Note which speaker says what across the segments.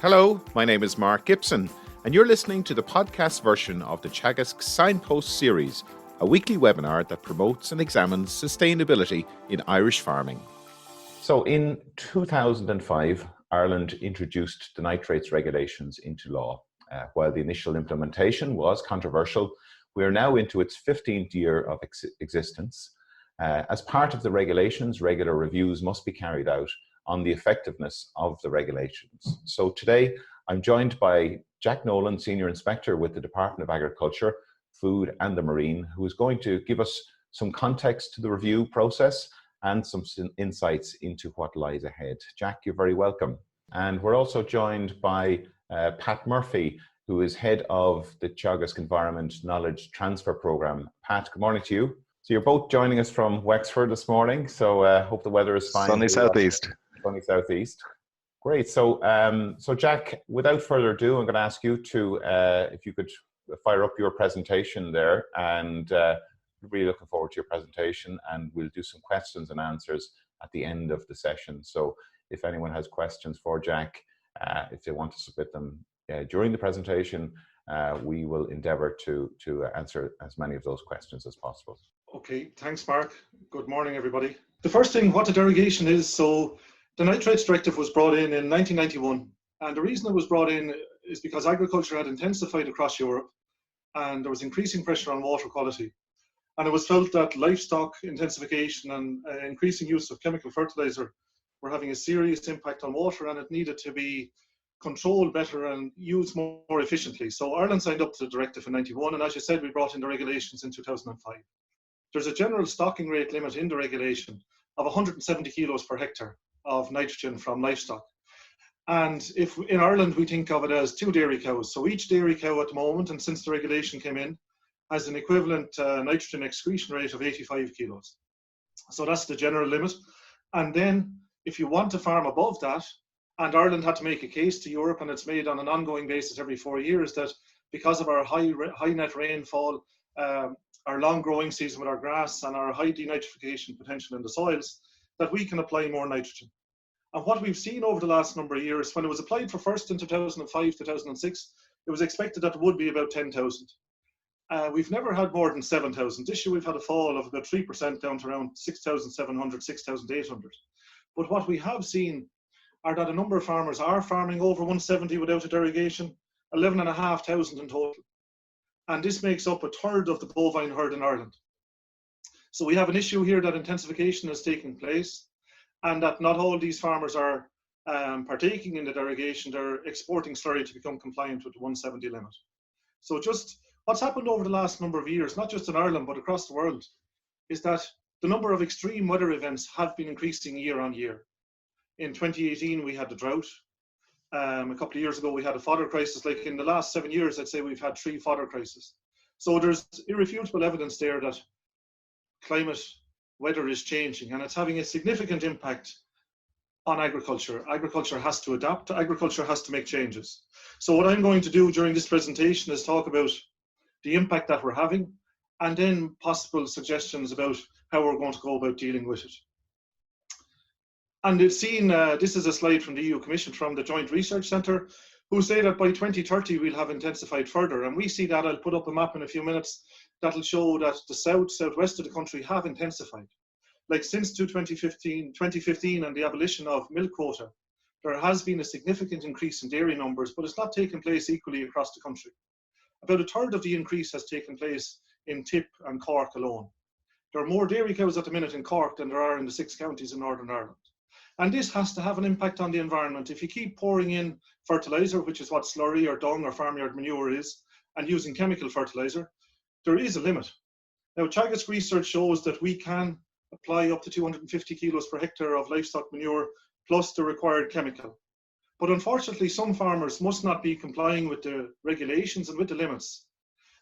Speaker 1: Hello, my name is Mark Gibson, and you're listening to the podcast version of the Teagasc Signpost series, a weekly webinar that promotes and examines sustainability in Irish farming. So in 2005, Ireland introduced the nitrates regulations into law. While the initial implementation was controversial, we are now into its 15th year of existence. As part of the regulations, regular reviews must be carried out on the effectiveness of the regulations. So today, I'm joined by Jack Nolan, Senior Inspector with the Department of Agriculture, Food and the Marine, who is going to give us some context to the review process and some insights into what lies ahead. Jack, you're very welcome. And we're also joined by Pat Murphy, who is head of the Teagasc Environment Knowledge Transfer Programme. Pat, good morning to you. So you're both joining us from Wexford this morning, so hope the weather is fine.
Speaker 2: Sunny southeast.
Speaker 1: Sunny southeast. Great. So, Jack, without further ado, I'm going to ask you to, if you could fire up your presentation there, and really looking forward to your presentation, and we'll do some questions and answers at the end of the session. So if anyone has questions for Jack, if they want to submit them during the presentation, we will endeavour to answer as many of those questions as possible.
Speaker 3: Okay, thanks Mark. Good morning everybody. The first thing, what a derogation is. So the Nitrates Directive was brought in 1991, and the reason it was brought in is because agriculture had intensified across Europe and there was increasing pressure on water quality. And it was felt that livestock intensification and increasing use of chemical fertilizer were having a serious impact on water, and it needed to be controlled better and used more efficiently. So Ireland signed up to the directive in 91, and as you said, we brought in the regulations in 2005. There's a general stocking rate limit in the regulation of 170 kilos per hectare of nitrogen from livestock. And if in Ireland we think of it as 2 dairy cows, so each dairy cow at the moment, and since the regulation came in, has an equivalent nitrogen excretion rate of 85 kilos. So that's the general limit. And then if you want to farm above that, and Ireland had to make a case to Europe, and it's made on an ongoing basis every 4 years, that because of our high net rainfall, our long growing season with our grass, and our high denitrification potential in the soils, that we can apply more nitrogen. And what we've seen over the last number of years, when it was applied for first in 2005, 2006, it was expected that it would be about 10,000. We've never had more than 7,000. This year we've had a fall of about 3% down to around 6,700, 6,800. But what we have seen are that a number of farmers are farming over 170 without a derogation, 11,500 in total. And this makes up a third of the bovine herd in Ireland. So we have an issue here that intensification is taking place, and that not all these farmers are partaking in the derogation. They're exporting slurry to become compliant with the 170 limit. So just what's happened over the last number of years, not just in Ireland, but across the world, is that the number of extreme weather events have been increasing year on year. In 2018, we had the drought. A couple of years ago, we had a fodder crisis. Like in the last 7 years, I'd say we've had 3 fodder crises. So there's irrefutable evidence there that climate, weather is changing, and it's having a significant impact on agriculture. Agriculture has to adapt. Agriculture has to make changes. So what I'm going to do during this presentation is talk about the impact that we're having, and then possible suggestions about how we're going to go about dealing with it. And it's seen, this is a slide from the EU Commission, from the Joint Research Centre, who say that by 2030 we'll have intensified further. And we see that, I'll put up a map in a few minutes, that'll show that the southwest of the country have intensified. Like since 2015 and the abolition of milk quota, there has been a significant increase in dairy numbers, but it's not taken place equally across the country. About a third of the increase has taken place in Tip and Cork alone. There are more dairy cows at the minute in Cork than there are in the 6 counties in Northern Ireland. And this has to have an impact on the environment. If you keep pouring in fertiliser, which is what slurry or dung or farmyard manure is, and using chemical fertiliser, there is a limit. Now, Teagasc research shows that we can apply up to 250 kilos per hectare of livestock manure plus the required chemical. But unfortunately, some farmers must not be complying with the regulations and with the limits.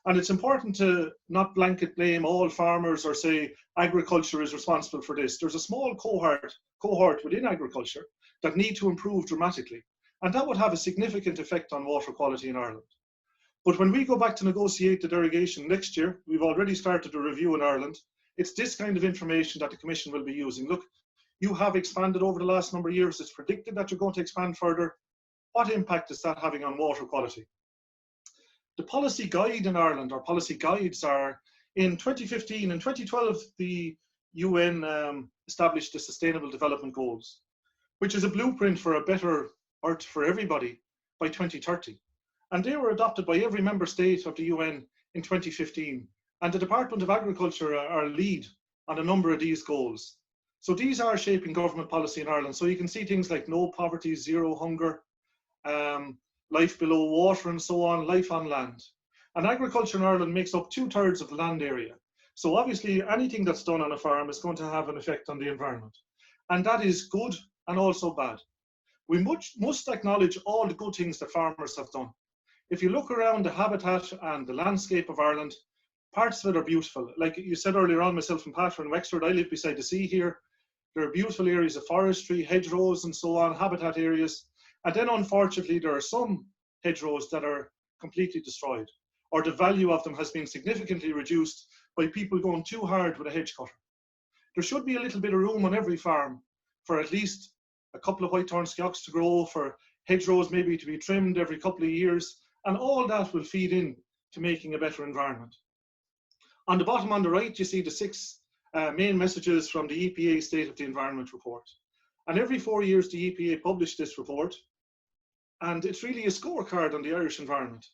Speaker 3: And it's important to not blanket blame all farmers or say agriculture is responsible for this. There's a small cohort within agriculture that need to improve dramatically. And that would have a significant effect on water quality in Ireland. But when we go back to negotiate the derogation next year, we've already started a review in Ireland. It's this kind of information that the Commission will be using. Look, you have expanded over the last number of years. It's predicted that you're going to expand further. what impact is that having on water quality? The policy guide in Ireland, or policy guides, are in 2015 and 2012, the UN established the Sustainable Development Goals, which is a blueprint for a better earth for everybody by 2030. And they were adopted by every member state of the UN in 2015. And the Department of Agriculture are lead on a number of these goals. So these are shaping government policy in Ireland. So you can see things like no poverty, zero hunger, life below water and so on, life on land. And agriculture in Ireland makes up 2/3 of the land area. So obviously anything that's done on a farm is going to have an effect on the environment. And that is good and also bad. We must acknowledge all the good things that farmers have done. If you look around the habitat and the landscape of Ireland, parts of it are beautiful. Like you said earlier on, myself and Pat are in Wexford, I live beside the sea here. There are beautiful areas of forestry, hedgerows and so on, habitat areas. And then unfortunately, there are some hedgerows that are completely destroyed, or the value of them has been significantly reduced by people going too hard with a hedge cutter. There should be a little bit of room on every farm for at least a couple of white-thorn skeochs to grow, for hedgerows maybe to be trimmed every couple of years, and all that will feed in to making a better environment. On the bottom on the right, you see the 6 main messages from the EPA State of the Environment report. And every 4 years, the EPA published this report, and it's really a scorecard on the Irish environment.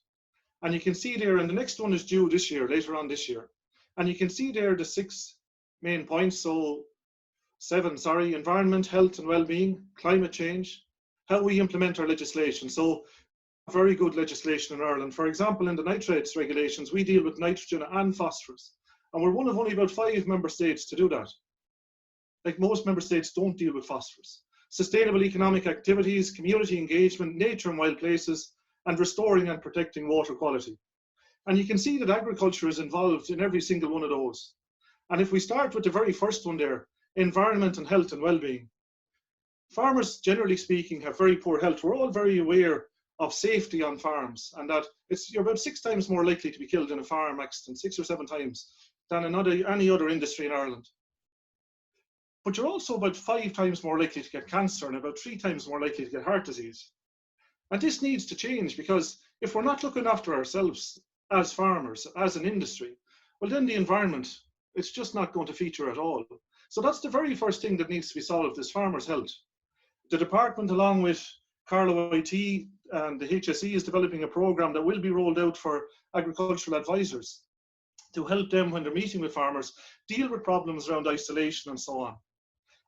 Speaker 3: And you can see there, and the next one is due this year, later on this year. And you can see there the 6 main points. So 7, sorry, environment, health and well-being, climate change, how we implement our legislation. So very good legislation in Ireland. For example, in the nitrates regulations, we deal with nitrogen and phosphorus. And we're one of only about 5 member states to do that. Like most member states don't deal with phosphorus. Sustainable economic activities, community engagement, nature and wild places, and restoring and protecting water quality. And you can see that agriculture is involved in every single one of those. And if we start with the very first one there, environment and health and well-being. Farmers, generally speaking, have very poor health. We're all very aware of safety on farms, and that you're about 6 times more likely to be killed in a farm accident, 6 or 7 times, than in any other industry in Ireland. But you're also about 5 times more likely to get cancer and about 3 times more likely to get heart disease. And this needs to change, because if we're not looking after ourselves as farmers, as an industry, well then the environment, it's just not going to feature at all. So that's the very first thing that needs to be solved, is farmers' health. The department, along with Carlow IT and the HSE, is developing a programme that will be rolled out for agricultural advisors to help them, when they're meeting with farmers, deal with problems around isolation and so on,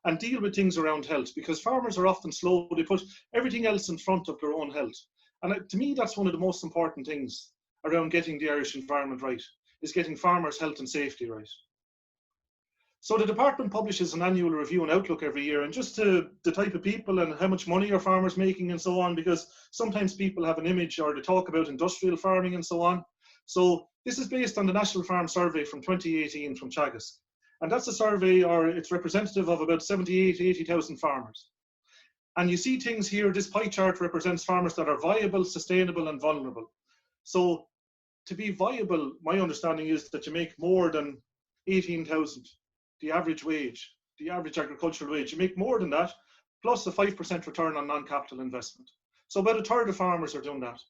Speaker 3: and deal with things around health, because farmers are often slow. They put everything else in front of their own health. And to me, that's one of the most important things around getting the Irish environment right, is getting farmers' health and safety right. So the department publishes an annual review and outlook every year, and just to the type of people and how much money are farmers making and so on, because sometimes people have an image, or they talk about industrial farming and so on. So this is based on the National Farm Survey from 2018 from Teagasc. And that's a survey, or it's representative of about 78, 80,000 farmers. And you see things here, this pie chart represents farmers that are viable, sustainable and vulnerable. So to be viable, my understanding is that you make more than 18,000. The average wage, the average agricultural wage, you make more than that, plus a 5% return on non-capital investment. So about 1/3 of farmers are doing that.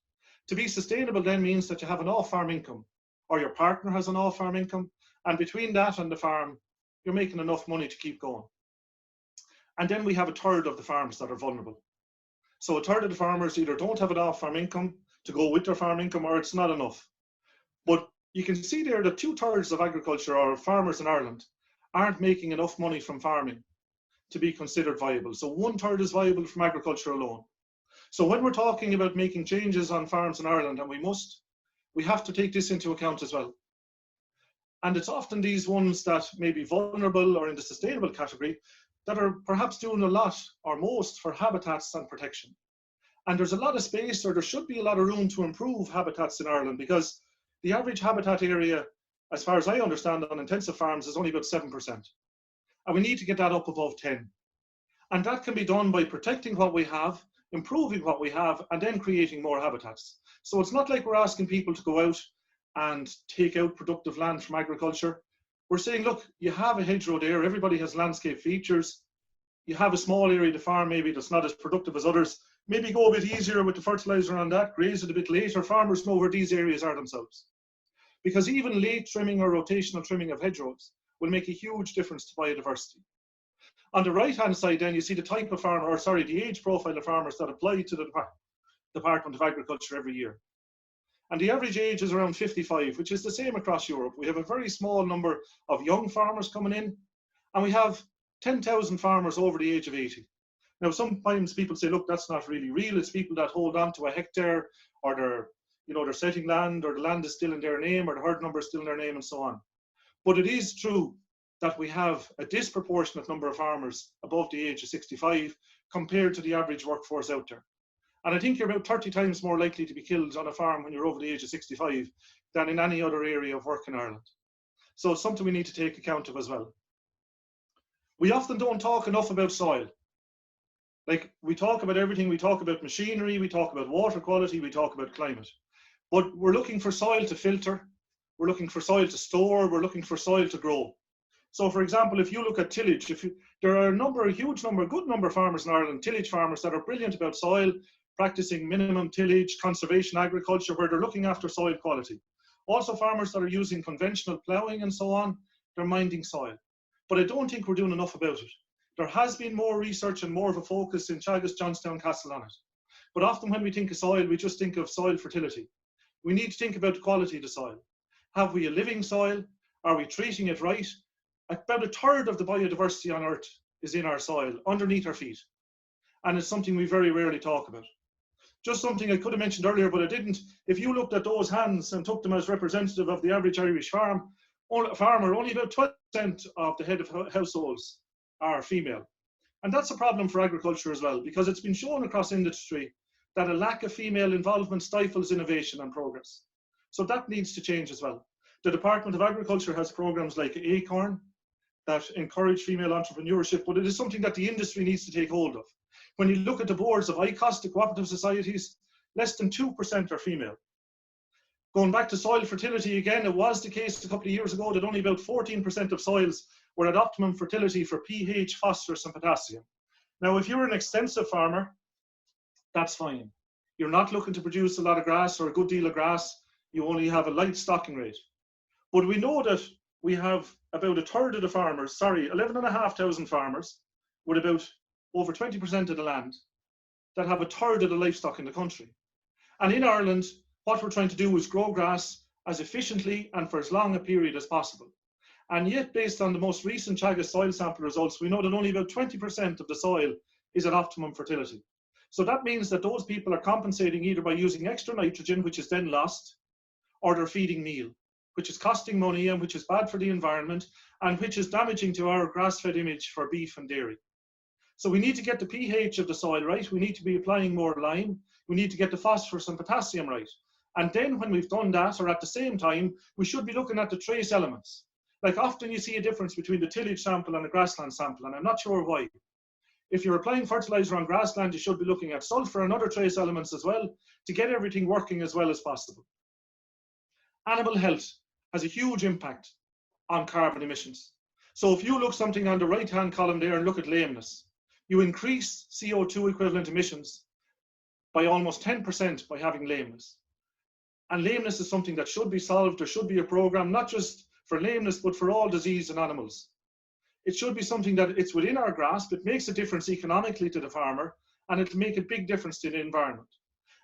Speaker 3: To be sustainable then means that you have an off-farm income, or your partner has an off-farm income, and between that and the farm, you're making enough money to keep going. And then we have 1/3 of the farms that are vulnerable. So 1/3 of the farmers either don't have an off-farm income to go with their farm income, or it's not enough. But you can see there that 2/3 of agriculture, or farmers in Ireland, aren't making enough money from farming to be considered viable. So 1/3 is viable from agriculture alone. So when we're talking about making changes on farms in Ireland, and we have to take this into account as well. And it's often these ones that may be vulnerable or in the sustainable category that are perhaps doing a lot or most for habitats and protection. And there's a lot of space, or there should be a lot of room to improve habitats in Ireland, because the average habitat area, as far as I understand, on intensive farms is only about 7%. And we need to get that up above 10. And that can be done by protecting what we have, improving what we have, and then creating more habitats. So it's not like we're asking people to go out and take out productive land from agriculture. We're saying, look, you have a hedgerow there, everybody has landscape features. You have a small area to farm maybe that's not as productive as others. maybe go a bit easier with the fertilizer on that, graze it a bit later. Farmers know where these areas are themselves. Because even late trimming or rotational trimming of hedgerows will make a huge difference to biodiversity. On the right-hand side then, you see the type of farmer, or sorry, the age profile of farmers that apply to the Department of Agriculture every year. And the average age is around 55, which is the same across Europe. We have a very small number of young farmers coming in, and we have 10,000 farmers over the age of 80. Now, sometimes people say, look, that's not really real. It's people that hold on to a hectare, or they're setting land, or the land is still in their name, or the herd number is still in their name, and so on. But it is true that we have a disproportionate number of farmers above the age of 65 compared to the average workforce out there. And I think you're about 30 times more likely to be killed on a farm when you're over the age of 65 than in any other area of work in Ireland. So it's something we need to take account of as well. We often don't talk enough about soil. Like, we talk about everything. We talk about machinery, we talk about water quality, we talk about climate. But we're looking for soil to filter, we're looking for soil to store, we're looking for soil to grow. So for example, if you look at tillage, there are a good number of farmers in Ireland, tillage farmers, that are brilliant about soil, practicing minimum tillage, conservation agriculture, where they're looking after soil quality. Also farmers that are using conventional ploughing and so on, they're minding soil. But I don't think we're doing enough about it. There has been more research and more of a focus in Teagasc, Johnstown, Castle on it. But often when we think of soil, we just think of soil fertility. We need to think about the quality of the soil. Have we a living soil? Are we treating it right? About a third of the biodiversity on Earth is in our soil, underneath our feet. And it's something we very rarely talk about. Just something I could have mentioned earlier, but I didn't. If you looked at those hands and took them as representative of the average Irish farmer, only about 12% of the head of households are female. And that's a problem for agriculture as well, because it's been shown across industry that a lack of female involvement stifles innovation and progress. So that needs to change as well. The Department of Agriculture has programs like ACORN that encourage female entrepreneurship, but it is something that the industry needs to take hold of. When you look at the boards of ICOS, the cooperative societies, less than 2% are female. Going back to soil fertility again, it was the case a couple of years ago that only about 14% of soils were at optimum fertility for pH, phosphorus and potassium. Now, if you're an extensive farmer, that's fine. You're not looking to produce a lot of grass or a good deal of grass. You only have a light stocking rate. But we know that we have about a third of the farmers, 11,500 farmers, with about over 20% of the land, that have a third of the livestock in the country. And in Ireland, what we're trying to do is grow grass as efficiently and for as long a period as possible. And yet, based on the most recent Teagasc soil sample results, we know that only about 20% of the soil is at optimum fertility. So that means that those people are compensating either by using extra nitrogen, which is then lost, or they're feeding meal, which is costing money and which is bad for the environment and which is damaging to our grass-fed image for beef and dairy. So we need to get the pH of the soil right. We need to be applying more lime. We need to get the phosphorus and potassium right. And then when we've done that, or at the same time, we should be looking at the trace elements. Like, often you see a difference between the tillage sample and the grassland sample, and I'm not sure why. If you're applying fertilizer on grassland, you should be looking at sulfur and other trace elements as well to get everything working as well as possible. Animal health has a huge impact on carbon emissions. So if you look something on the right-hand column there and look at lameness, you increase CO2 equivalent emissions by almost 10% by having lameness. And lameness is something that should be solved. There should be a program, not just for lameness, but for all disease in animals. It should be something that it's within our grasp. It makes a difference economically to the farmer, and it'll make a big difference to the environment.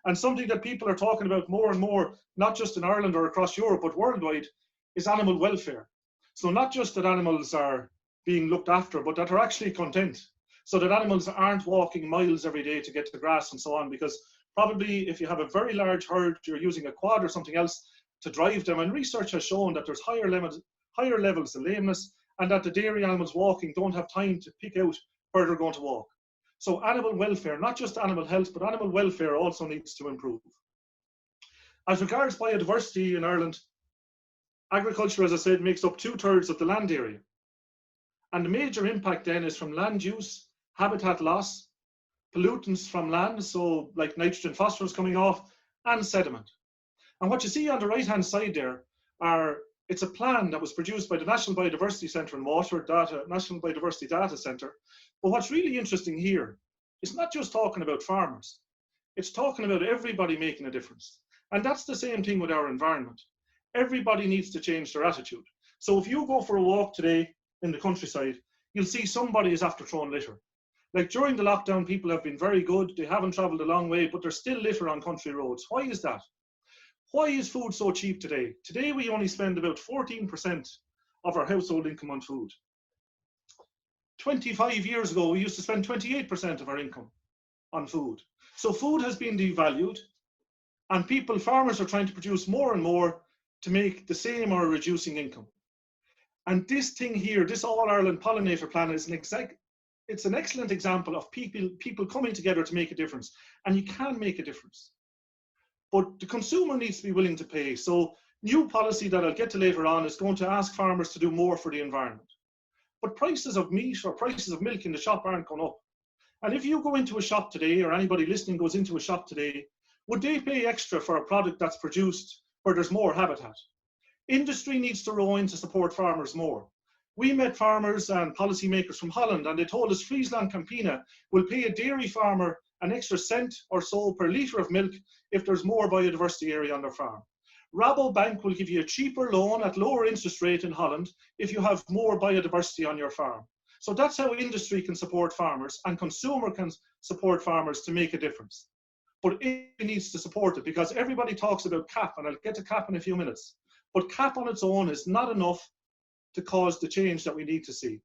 Speaker 3: And something that people are talking about more and more, not just in Ireland or across Europe, but worldwide, is animal welfare. So not just that animals are being looked after, but that are actually content. So that animals aren't walking miles every day to get to the grass and so on, because probably if you have a very large herd, you're using a quad or something else to drive them. And research has shown that there's higher levels of lameness, and that the dairy animals walking don't have time to pick out where they're going to walk. So animal welfare, not just animal health, but animal welfare also needs to improve. As regards biodiversity in Ireland, agriculture, as I said, makes up 2/3 of the land area. And the major impact then is from land use, habitat loss, pollutants from land, so like nitrogen, phosphorus coming off, and sediment. And what you see on the right-hand side there it's a plan that was produced by the National Biodiversity Centre and National Biodiversity Data Centre. But what's really interesting here is not just talking about farmers. It's talking about everybody making a difference. And that's the same thing with our environment. Everybody needs to change their attitude. So if you go for a walk today in the countryside, you'll see somebody is after throwing litter. Like during the lockdown, people have been very good. They haven't traveled a long way, but there's still litter on country roads. Why is that? Why is food so cheap today? Today, we only spend about 14% of our household income on food. 25 years ago, we used to spend 28% of our income on food. So food has been devalued, and farmers are trying to produce more and more to make the same or reducing income. And this thing here, this All-Ireland Pollinator Plan is it's an excellent example of people coming together to make a difference. And you can make a difference. But the consumer needs to be willing to pay. So new policy that I'll get to later on is going to ask farmers to do more for the environment. But prices of meat or prices of milk in the shop aren't going up. And if you go into a shop today, or anybody listening goes into a shop today, would they pay extra for a product that's produced where there's more habitat? Industry needs to row in to support farmers more. We met farmers and policymakers from Holland, and they told us Friesland Campina will pay a dairy farmer an extra cent or so per litre of milk if there's more biodiversity area on their farm. Rabobank will give you a cheaper loan at lower interest rate in Holland if you have more biodiversity on your farm. So that's how industry can support farmers, and consumer can support farmers to make a difference. But it needs to support it, because everybody talks about CAP, and I'll get to CAP in a few minutes. But CAP on its own is not enough to cause the change that we need to see.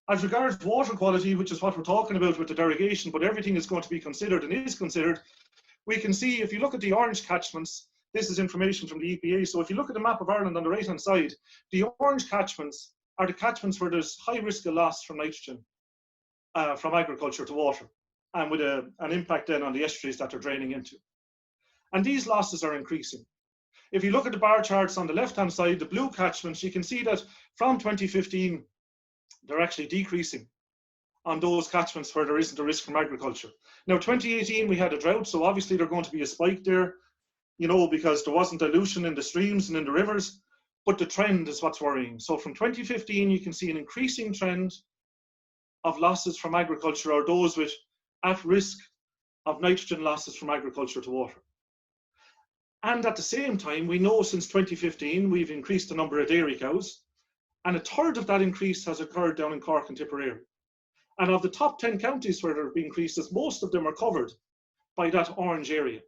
Speaker 3: As regards water quality, which is what we're talking about with the derogation, but everything is going to be considered and is considered, we can see if you look at the orange catchments, this is information from the EPA. So if you look at the map of Ireland on the right-hand side, the orange catchments are the catchments where there's high risk of loss from nitrogen from agriculture to water, and with an impact then on the estuaries that they're draining into. And these losses are increasing. If you look at the bar charts on the left-hand side, the blue catchments, you can see that from 2015, they're actually decreasing on those catchments where there isn't a risk from agriculture. Now, 2018, we had a drought, so obviously there's going to be a spike there, you know, because there wasn't dilution in the streams and in the rivers, but the trend is what's worrying. So from 2015, you can see an increasing trend of losses from agriculture, or those with at risk of nitrogen losses from agriculture to water. And at the same time, we know since 2015, we've increased the number of dairy cows, and a third of that increase has occurred down in Cork and Tipperary. And of the top 10 counties where there have been increases, most of them are covered by that orange area.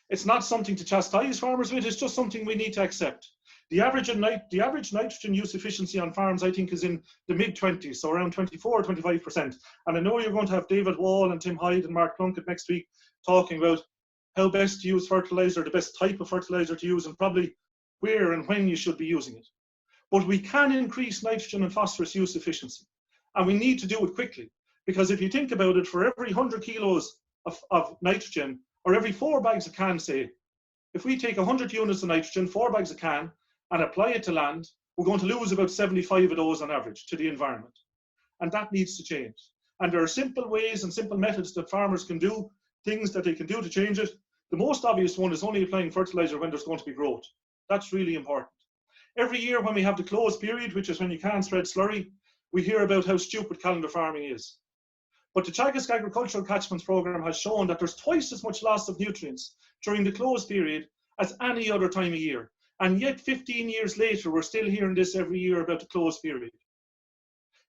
Speaker 3: It's not something to chastise farmers with, it's just something we need to accept. The average nitrogen use efficiency on farms, I think, is in the mid-20s, so around 24 or 25%. And I know you're going to have David Wall and Tim Hyde and Mark Plunkett next week talking about how best to use fertilizer, the best type of fertilizer to use, and probably where and when you should be using it. But we can increase nitrogen and phosphorus use efficiency, and we need to do it quickly, because if you think about it, for every 100 kilos of nitrogen, or every 4 bags of can, say, if we take 100 units of nitrogen, 4 bags of can, and apply it to land, we're going to lose about 75 of those on average to the environment. And that needs to change. And there are simple ways and simple methods that farmers can do, things that they can do to change it. The most obvious one is only applying fertilizer when there's going to be growth. That's really important. Every year when we have the closed period, which is when you can't spread slurry, we hear about how stupid calendar farming is. But the Teagasc Agricultural Catchments Programme has shown that there's twice as much loss of nutrients during the closed period as any other time of year. And yet 15 years later, we're still hearing this every year about the closed period.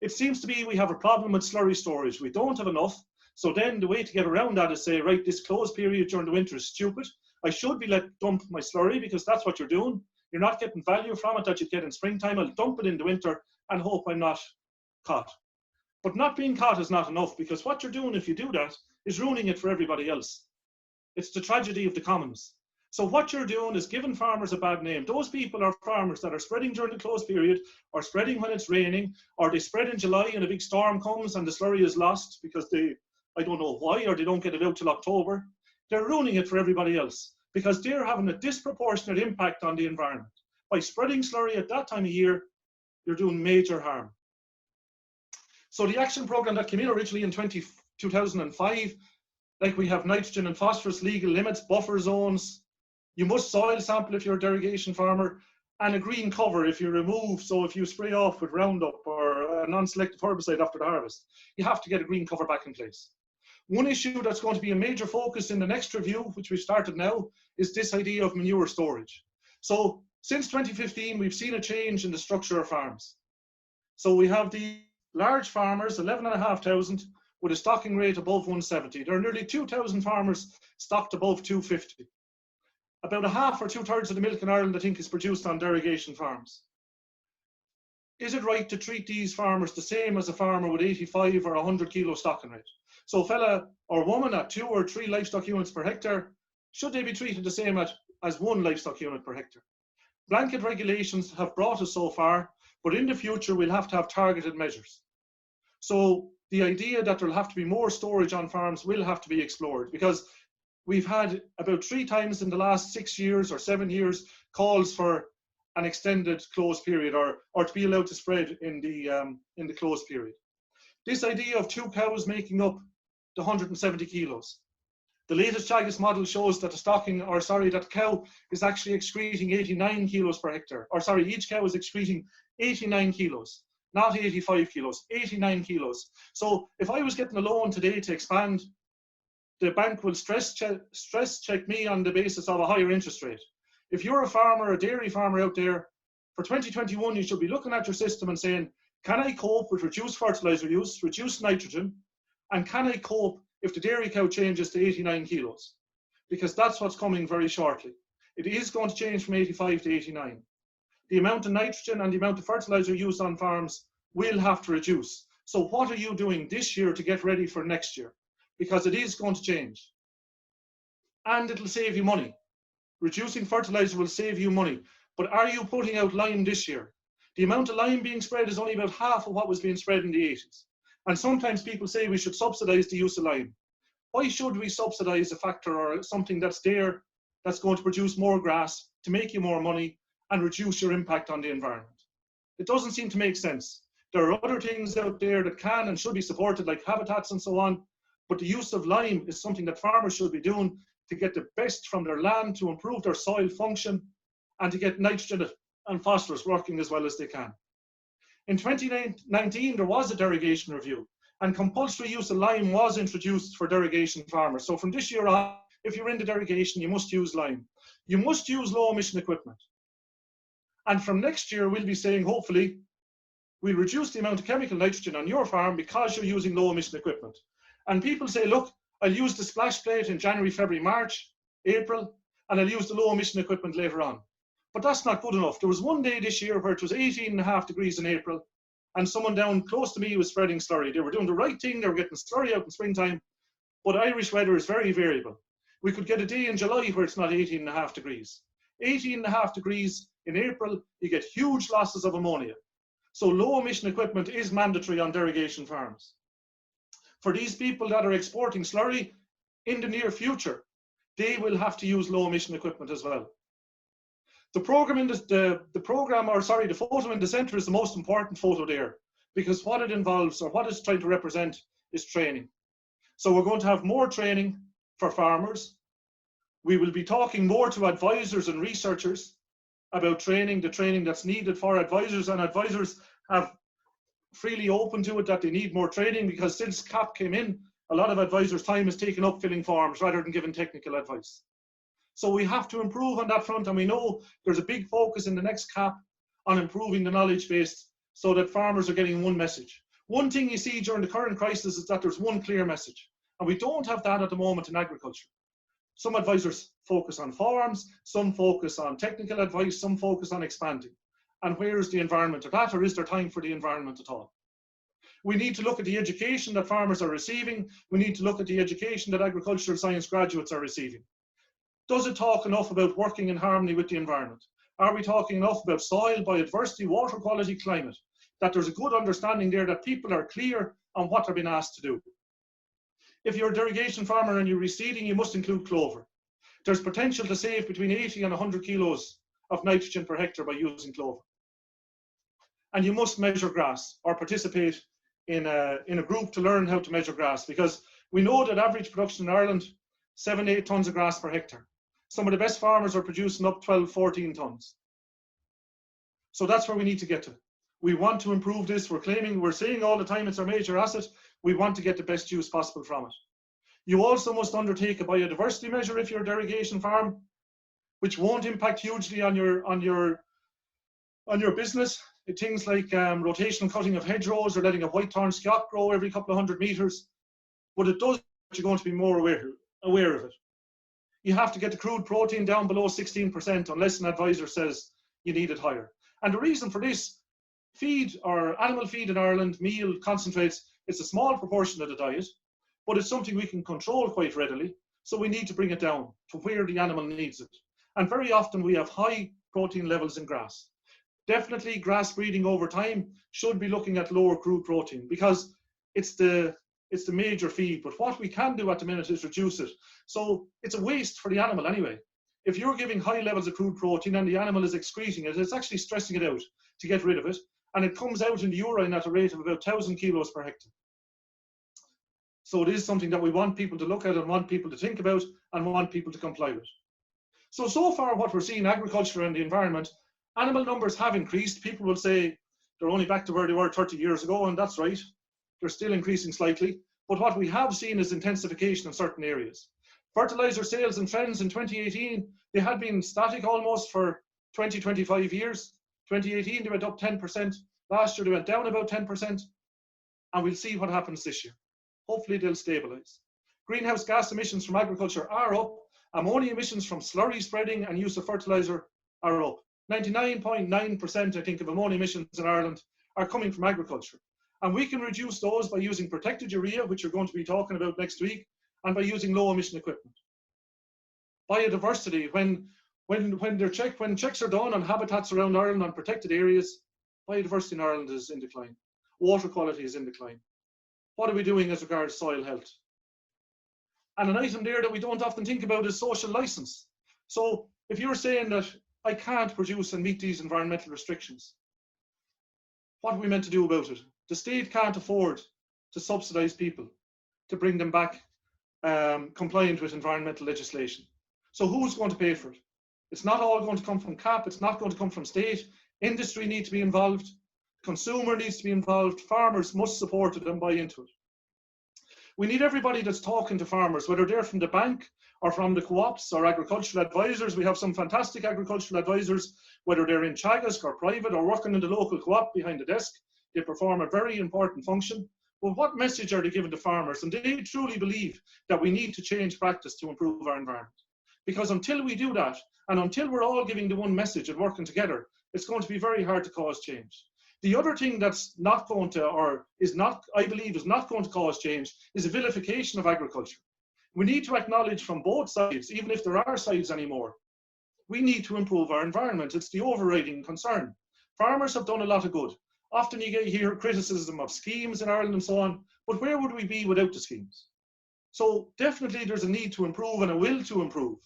Speaker 3: It seems to be we have a problem with slurry storage. We don't have enough. So then the way to get around that is say, right, this closed period during the winter is stupid. I should be let dump my slurry because that's what you're doing. You're not getting value from it that you'd get in springtime. I'll dump it in the winter and hope I'm not caught. But not being caught is not enough, because what you're doing if you do that is ruining it for everybody else. It's the tragedy of the commons. So what you're doing is giving farmers a bad name. Those people are farmers that are spreading during the closed period, or spreading when it's raining, or they spread in July and a big storm comes and the slurry is lost because I don't know why, or they don't get it out till October. They're ruining it for everybody else because they're having a disproportionate impact on the environment. By spreading slurry at that time of year, you're doing major harm. So the action program that came in originally in 2005, like we have nitrogen and phosphorus legal limits, buffer zones, you must soil sample if you're a derogation farmer, and a green cover if you remove, so if you spray off with Roundup or a non-selective herbicide after the harvest, you have to get a green cover back in place. One issue that's going to be a major focus in the next review, which we've started now, is this idea of manure storage. So since 2015, we've seen a change in the structure of farms. So we have the large farmers, 11,500, with a stocking rate above 170. There are nearly 2,000 farmers stocked above 250. About a half or 2/3 of the milk in Ireland, I think, is produced on derogation farms. Is it right to treat these farmers the same as a farmer with 85 or 100 kilo stocking rate? So a fella or woman at 2 or 3 livestock units per hectare, should they be treated the same as 1 livestock unit per hectare? Blanket regulations have brought us so far, but in the future we'll have to have targeted measures. So the idea that there'll have to be more storage on farms will have to be explored, because we've had about 3 times in the last 6 years or 7 years calls for an extended closed period, or to be allowed to spread in the closed period. This idea of 2 cows making up the 170 kilos. The latest Teagasc model shows that that cow is actually excreting 89 kilos per hectare. Each cow is excreting 89 kilos, not 85 kilos, 89 kilos. So if I was getting a loan today to expand, the bank will stress check me on the basis of a higher interest rate. If you're a farmer, a dairy farmer out there, for 2021, you should be looking at your system and saying, can I cope with reduced fertilizer use, reduced nitrogen, and can I cope if the dairy cow changes to 89 kilos? Because that's what's coming very shortly. It is going to change from 85 to 89. The amount of nitrogen and the amount of fertilizer used on farms will have to reduce. So what are you doing this year to get ready for next year? Because it is going to change. And it'll save you money. Reducing fertilizer will save you money. But are you putting out lime this year? The amount of lime being spread is only about half of what was being spread in the 80s. And sometimes people say we should subsidize the use of lime. Why should we subsidize a factor or something that's there that's going to produce more grass to make you more money and reduce your impact on the environment? It doesn't seem to make sense. There are other things out there that can and should be supported, like habitats and so on, but the use of lime is something that farmers should be doing to get the best from their land, to improve their soil function, and to get nitrogen and phosphorus working as well as they can. In 2019, there was a derogation review, and compulsory use of lime was introduced for derogation farmers. So from this year on, if you're in the derogation, you must use lime. You must use low emission equipment. And from next year, we'll be saying, hopefully, we'll reduce the amount of chemical nitrogen on your farm because you're using low emission equipment. And people say, look, I'll use the splash plate in January, February, March, April, and I'll use the low emission equipment later on. But that's not good enough. There was one day this year where it was 18.5 degrees in April, and someone down close to me was spreading slurry. They were doing the right thing. They were getting slurry out in springtime, but Irish weather is very variable. We could get a day in July where it's not 18.5 degrees. 18.5 degrees in April, you get huge losses of ammonia. So low emission equipment is mandatory on derogation farms. For these people that are exporting slurry in the near future, they will have to use low emission equipment as well. The photo in the center is the most important photo there, because what it involves, or what it's trying to represent, is training. So we're going to have more training for farmers. We will be talking more to advisors and researchers about training, the training that's needed for advisors, and advisors have freely opened to it that they need more training, because since CAP came in, a lot of advisors' time is taken up filling forms rather than giving technical advice. So we have to improve on that front, and we know there's a big focus in the next CAP on improving the knowledge base so that farmers are getting one message. One thing you see during the current crisis is that there's one clear message, and we don't have that at the moment in agriculture. Some advisors focus on farms, some focus on technical advice, some focus on expanding. And where is the environment of that, or is there time for the environment at all? We need to look at the education that farmers are receiving. We need to look at the education that agricultural science graduates are receiving. Does it talk enough about working in harmony with the environment? Are we talking enough about soil, biodiversity, water quality, climate? That there's a good understanding there that people are clear on what they're being asked to do. If you're a derogation farmer and you're reseeding, you must include clover. There's potential to save between 80 and 100 kilos of nitrogen per hectare by using clover. And you must measure grass or participate in a group to learn how to measure grass, because we know that average production in Ireland, 7 to 8 tons of grass per hectare. Some of the best farmers are producing up 12, 14 tons. So that's where we need to get to. We want to improve this. We're saying all the time it's our major asset. We want to get the best use possible from it. You also must undertake a biodiversity measure if you're a derogation farm, which won't impact hugely on your business. Things like rotational cutting of hedgerows or letting a white-thorn scout grow every couple of 100 meters. But it does, you're going to be more aware of it. You have to get the crude protein down below 16% unless an advisor says you need it higher. And the reason for this, feed or animal feed in Ireland, meal, concentrates, it's a small proportion of the diet, but it's something we can control quite readily. So we need to bring it down to where the animal needs it. And very often we have high protein levels in grass. Definitely grass breeding over time should be looking at lower crude protein because it's the major feed. But what we can do at the minute is reduce it. So it's a waste for the animal anyway. If you're giving high levels of crude protein and the animal is excreting it, it's actually stressing it out to get rid of it. And it comes out in the urine at a rate of about 1,000 kilos per hectare. So it is something that we want people to look at and want people to think about and want people to comply with. So far what we're seeing, agriculture and the environment, animal numbers have increased. People will say they're only back to where they were 30 years ago, and that's right. They're still increasing slightly. But what we have seen is intensification in certain areas. Fertilizer sales and trends in 2018, they had been static almost for 20, 25 years. 2018, they went up 10%. Last year, they went down about 10%. And we'll see what happens this year. Hopefully, they'll stabilize. Greenhouse gas emissions from agriculture are up. Ammonia emissions from slurry spreading and use of fertilizer are up. 99.9%, I think, of ammonia emissions in Ireland are coming from agriculture. And we can reduce those by using protected urea, which we're going to be talking about next week, and by using low emission equipment. Biodiversity, when checks are done on habitats around Ireland on protected areas, biodiversity in Ireland is in decline. Water quality is in decline. What are we doing as regards soil health? And an item there that we don't often think about is social license. So if you're saying that I can't produce and meet these environmental restrictions, what are we meant to do about it? The state can't afford to subsidize people to bring them back compliant with environmental legislation. So who's going to pay for it? It's not all going to come from CAP, it's not going to come from state. Industry needs to be involved, consumer needs to be involved, farmers must support it and buy into it. We need everybody that's talking to farmers, whether they're from the bank or from the co-ops or agricultural advisors. We have some fantastic agricultural advisors, whether they're in Teagasc or private or working in the local co-op behind the desk. They perform a very important function. But what message are they giving to farmers? And they truly believe that we need to change practice to improve our environment. Because until we do that, and until we're all giving the one message and working together, it's going to be very hard to cause change. The other thing that's not going to, or is not, I believe, is not going to cause change is a vilification of agriculture. We need to acknowledge from both sides, even if there are sides anymore, we need to improve our environment. It's the overriding concern. Farmers have done a lot of good. Often you hear criticism of schemes in Ireland and so on, but where would we be without the schemes? So definitely there's a need to improve and a will to improve,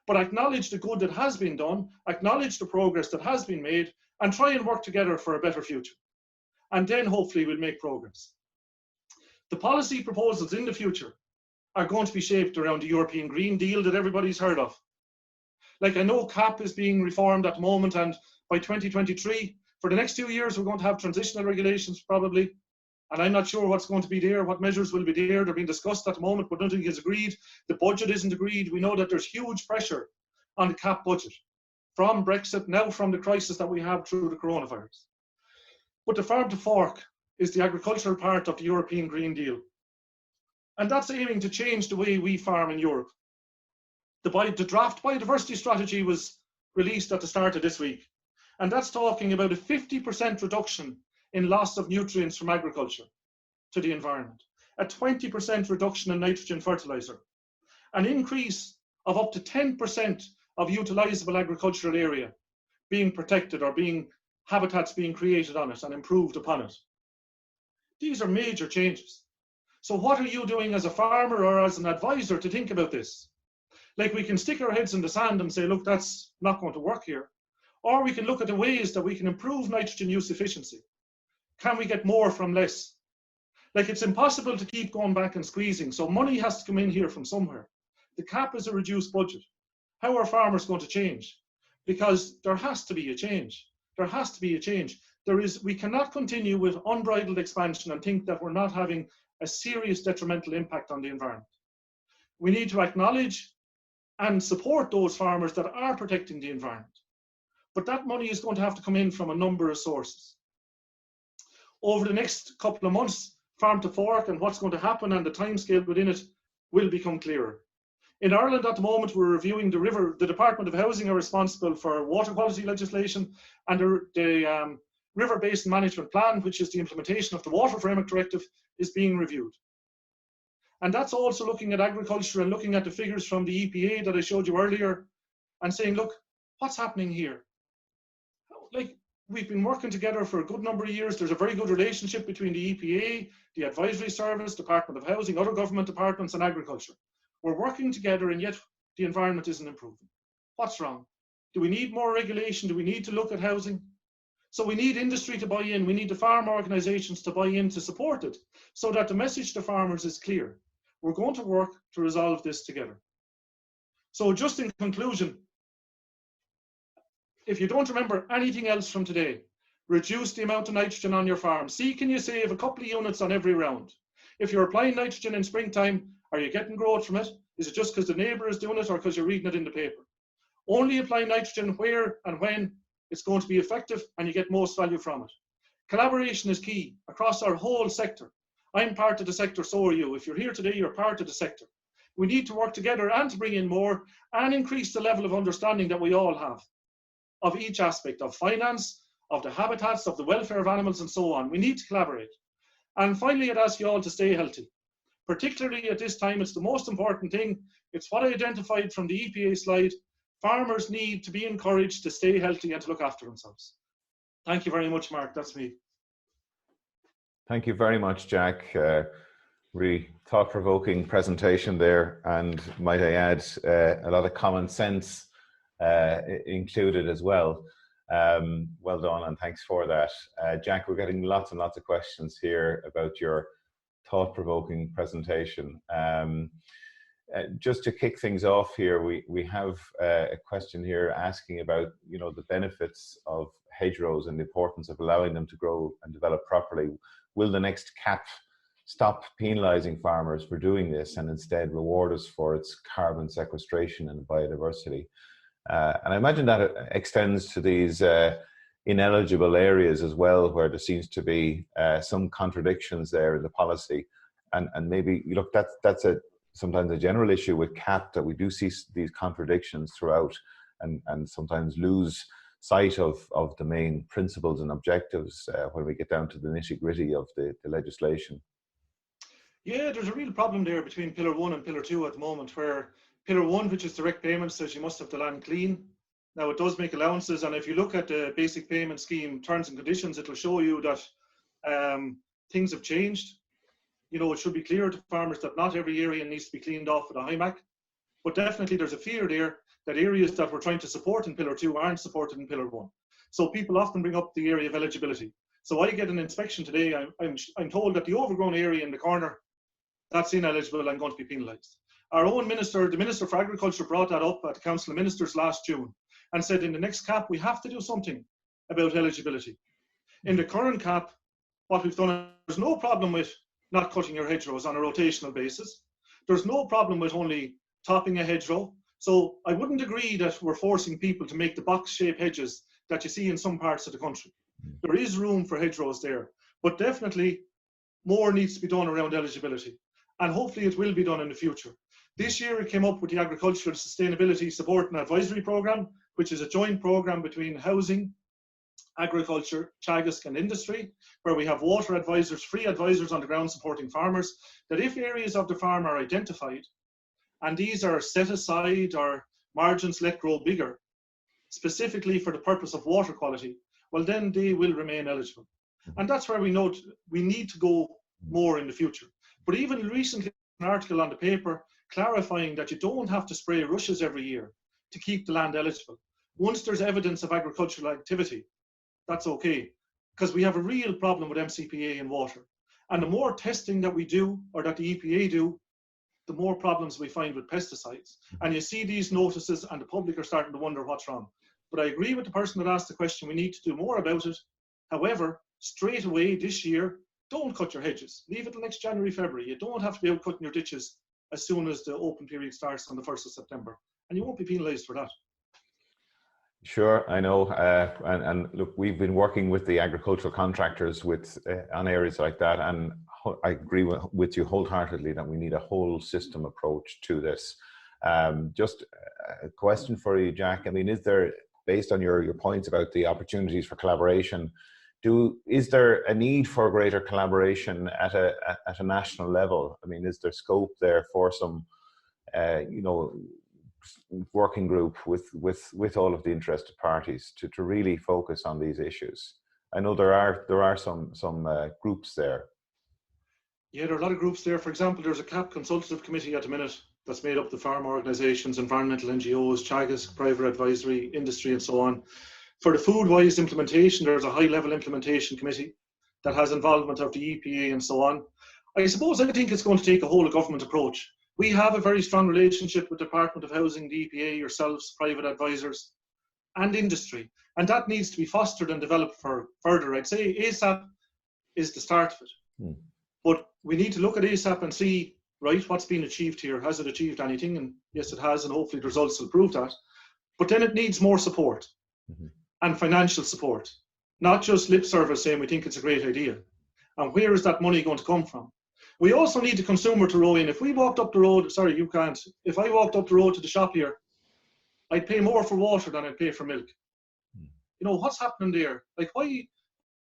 Speaker 3: but acknowledge the good that has been done, acknowledge the progress that has been made, and try and work together for a better future. And then hopefully we'll make progress. The policy proposals in the future are going to be shaped around the European Green Deal that everybody's heard of. Like I know CAP is being reformed at the moment, and by 2023, for the next 2 years, we're going to have transitional regulations probably. And I'm not sure what's going to be there, what measures will be there. They're being discussed at the moment, but nothing is agreed. The budget isn't agreed. We know that there's huge pressure on the CAP budget from Brexit, now from the crisis that we have through the coronavirus. But the farm to fork is the agricultural part of the European Green Deal. And that's aiming to change the way we farm in Europe. The draft biodiversity strategy was released at the start of this week. And that's talking about a 50% reduction in loss of nutrients from agriculture to the environment, a 20% reduction in nitrogen fertilizer, an increase of up to 10% of utilizable agricultural area being protected or habitats being created on it and improved upon it. These are major changes. So what are you doing as a farmer or as an advisor to think about this? Like we can stick our heads in the sand and say, look, that's not going to work here. Or we can look at the ways that we can improve nitrogen use efficiency. Can we get more from less? Like it's impossible to keep going back and squeezing. So money has to come in here from somewhere. The CAP is a reduced budget. How are farmers going to change? Because there has to be a change. There has to be a change. We cannot continue with unbridled expansion and think that we're not having a serious detrimental impact on the environment. We need to acknowledge and support those farmers that are protecting the environment. But that money is going to have to come in from a number of sources. Over the next couple of months, farm to fork and what's going to happen and the timescale within it will become clearer. In Ireland at the moment, we're reviewing the Department of Housing are responsible for water quality legislation, and the River Basin Management Plan, which is the implementation of the Water Framework Directive, is being reviewed. And that's also looking at agriculture and looking at the figures from the EPA that I showed you earlier and saying, look, what's happening here? Like, we've been working together for a good number of years. There's a very good relationship between the EPA, the Advisory Service, Department of Housing, other government departments, and agriculture. We're working together, and yet the environment isn't improving. What's wrong? Do we need more regulation? Do we need to look at housing? So we need industry to buy in. We need the farm organisations to buy in to support it, so that the message to farmers is clear. We're going to work to resolve this together. So just in conclusion, if you don't remember anything else from today, reduce the amount of nitrogen on your farm. See, can you save a couple of units on every round? If you're applying nitrogen in springtime, are you getting growth from it? Is it just because the neighbour is doing it or because you're reading it in the paper? Only apply nitrogen where and when it's going to be effective and you get most value from it. Collaboration is key across our whole sector. I'm part of the sector, so are you. If you're here today, you're part of the sector. We need to work together and to bring in more and increase the level of understanding that we all have of each aspect of finance, of the habitats, of the welfare of animals, and so on. We need to collaborate. And finally, I'd ask you all to stay healthy. Particularly at this time, it's the most important thing. It's what I identified from the EPA slide. Farmers need to be encouraged to stay healthy and to look after themselves. Thank you very much, Mark. That's me.
Speaker 1: Thank you very much, Jack. Really thought-provoking presentation there, and might I add, a lot of common sense included as well. Well done, and thanks for that. Jack, we're getting lots and lots of questions here about your thought-provoking presentation. Just to kick things off here, we have a question here asking about, you know, the benefits of hedgerows and the importance of allowing them to grow and develop properly. Will the next CAP stop penalising farmers for doing this and instead reward us for its carbon sequestration and biodiversity? And I imagine that it extends to these ineligible areas as well, where there seems to be some contradictions there in the policy. And maybe, look, that's sometimes a general issue with CAP, that we do see these contradictions throughout and sometimes lose sight of the main principles and objectives when we get down to the nitty-gritty of the legislation.
Speaker 3: Yeah, there's a real problem there between Pillar 1 and Pillar 2 at the moment, where Pillar 1, which is direct payments, says you must have the land clean. Now, it does make allowances, and if you look at the basic payment scheme terms and conditions, it will show you that things have changed. You know, it should be clear to farmers that not every area needs to be cleaned off with a HIMAC, but definitely there's a fear there that areas that we're trying to support in Pillar 2 aren't supported in Pillar 1. So people often bring up the area of eligibility. So I get an inspection today, I'm told that the overgrown area in the corner, that's ineligible and going to be penalised. Our own minister, the Minister for Agriculture, brought that up at the Council of Ministers last June and said in the next CAP we have to do something about eligibility. In the current CAP, what we've done, there's no problem with not cutting your hedgerows on a rotational basis. There's no problem with only topping a hedgerow. So I wouldn't agree that we're forcing people to make the box-shaped hedges that you see in some parts of the country. There is room for hedgerows there, but definitely more needs to be done around eligibility. And hopefully it will be done in the future. This year it came up with the Agricultural Sustainability Support and Advisory Programme, which is a joint programme between housing, agriculture, Teagasc and industry, where we have water advisors, free advisors on the ground supporting farmers, that if areas of the farm are identified, and these are set aside or margins let grow bigger, specifically for the purpose of water quality, well then they will remain eligible. And that's where we note we need to go more in the future. But even recently, an article on the paper clarifying that you don't have to spray rushes every year to keep the land eligible. Once there's evidence of agricultural activity, that's okay, because we have a real problem with MCPA in water. And the more testing that we do, or that the EPA do, the more problems we find with pesticides. And you see these notices and the public are starting to wonder what's wrong. But I agree with the person that asked the question, we need to do more about it. However, straight away this year, don't cut your hedges. Leave it till next January, February. You don't have to be out cutting your ditches as soon as the open period starts on the 1st of September. And you won't be penalised for that.
Speaker 1: Sure, I know. And look, we've been working with the agricultural contractors on areas like that. And I agree with you wholeheartedly that we need a whole system approach to this. Just a question for you, Jack. I mean, is there, based on your points about the opportunities for collaboration, is there a need for greater collaboration at a national level? I mean, is there scope there for some, working group with all of the interested parties to really focus on these issues? I know there are some groups there.
Speaker 3: Yeah, there are a lot of groups there. For example, there's a CAP consultative committee at the minute that's made up the farm organisations, environmental NGOs, Teagasc, private advisory, industry, and so on. For the food-wise implementation, there's a high-level implementation committee that has involvement of the EPA and so on. I think it's going to take a whole of government approach. We have a very strong relationship with the Department of Housing, the EPA, yourselves, private advisors, and industry. And that needs to be fostered and developed further. I'd say ASAP is the start of it. But we need to look at ASAP and see, right, what's been achieved here. Has it achieved anything? And yes, it has, and hopefully the results will prove that. But then it needs more support and financial support, not just lip service saying we think it's a great idea. And where is that money going to come from? We also need the consumer to row in. If we walked up the road, sorry, you can't. If I walked up the road to the shop here, I'd pay more for water than I'd pay for milk. You know, what's happening there? Like, why is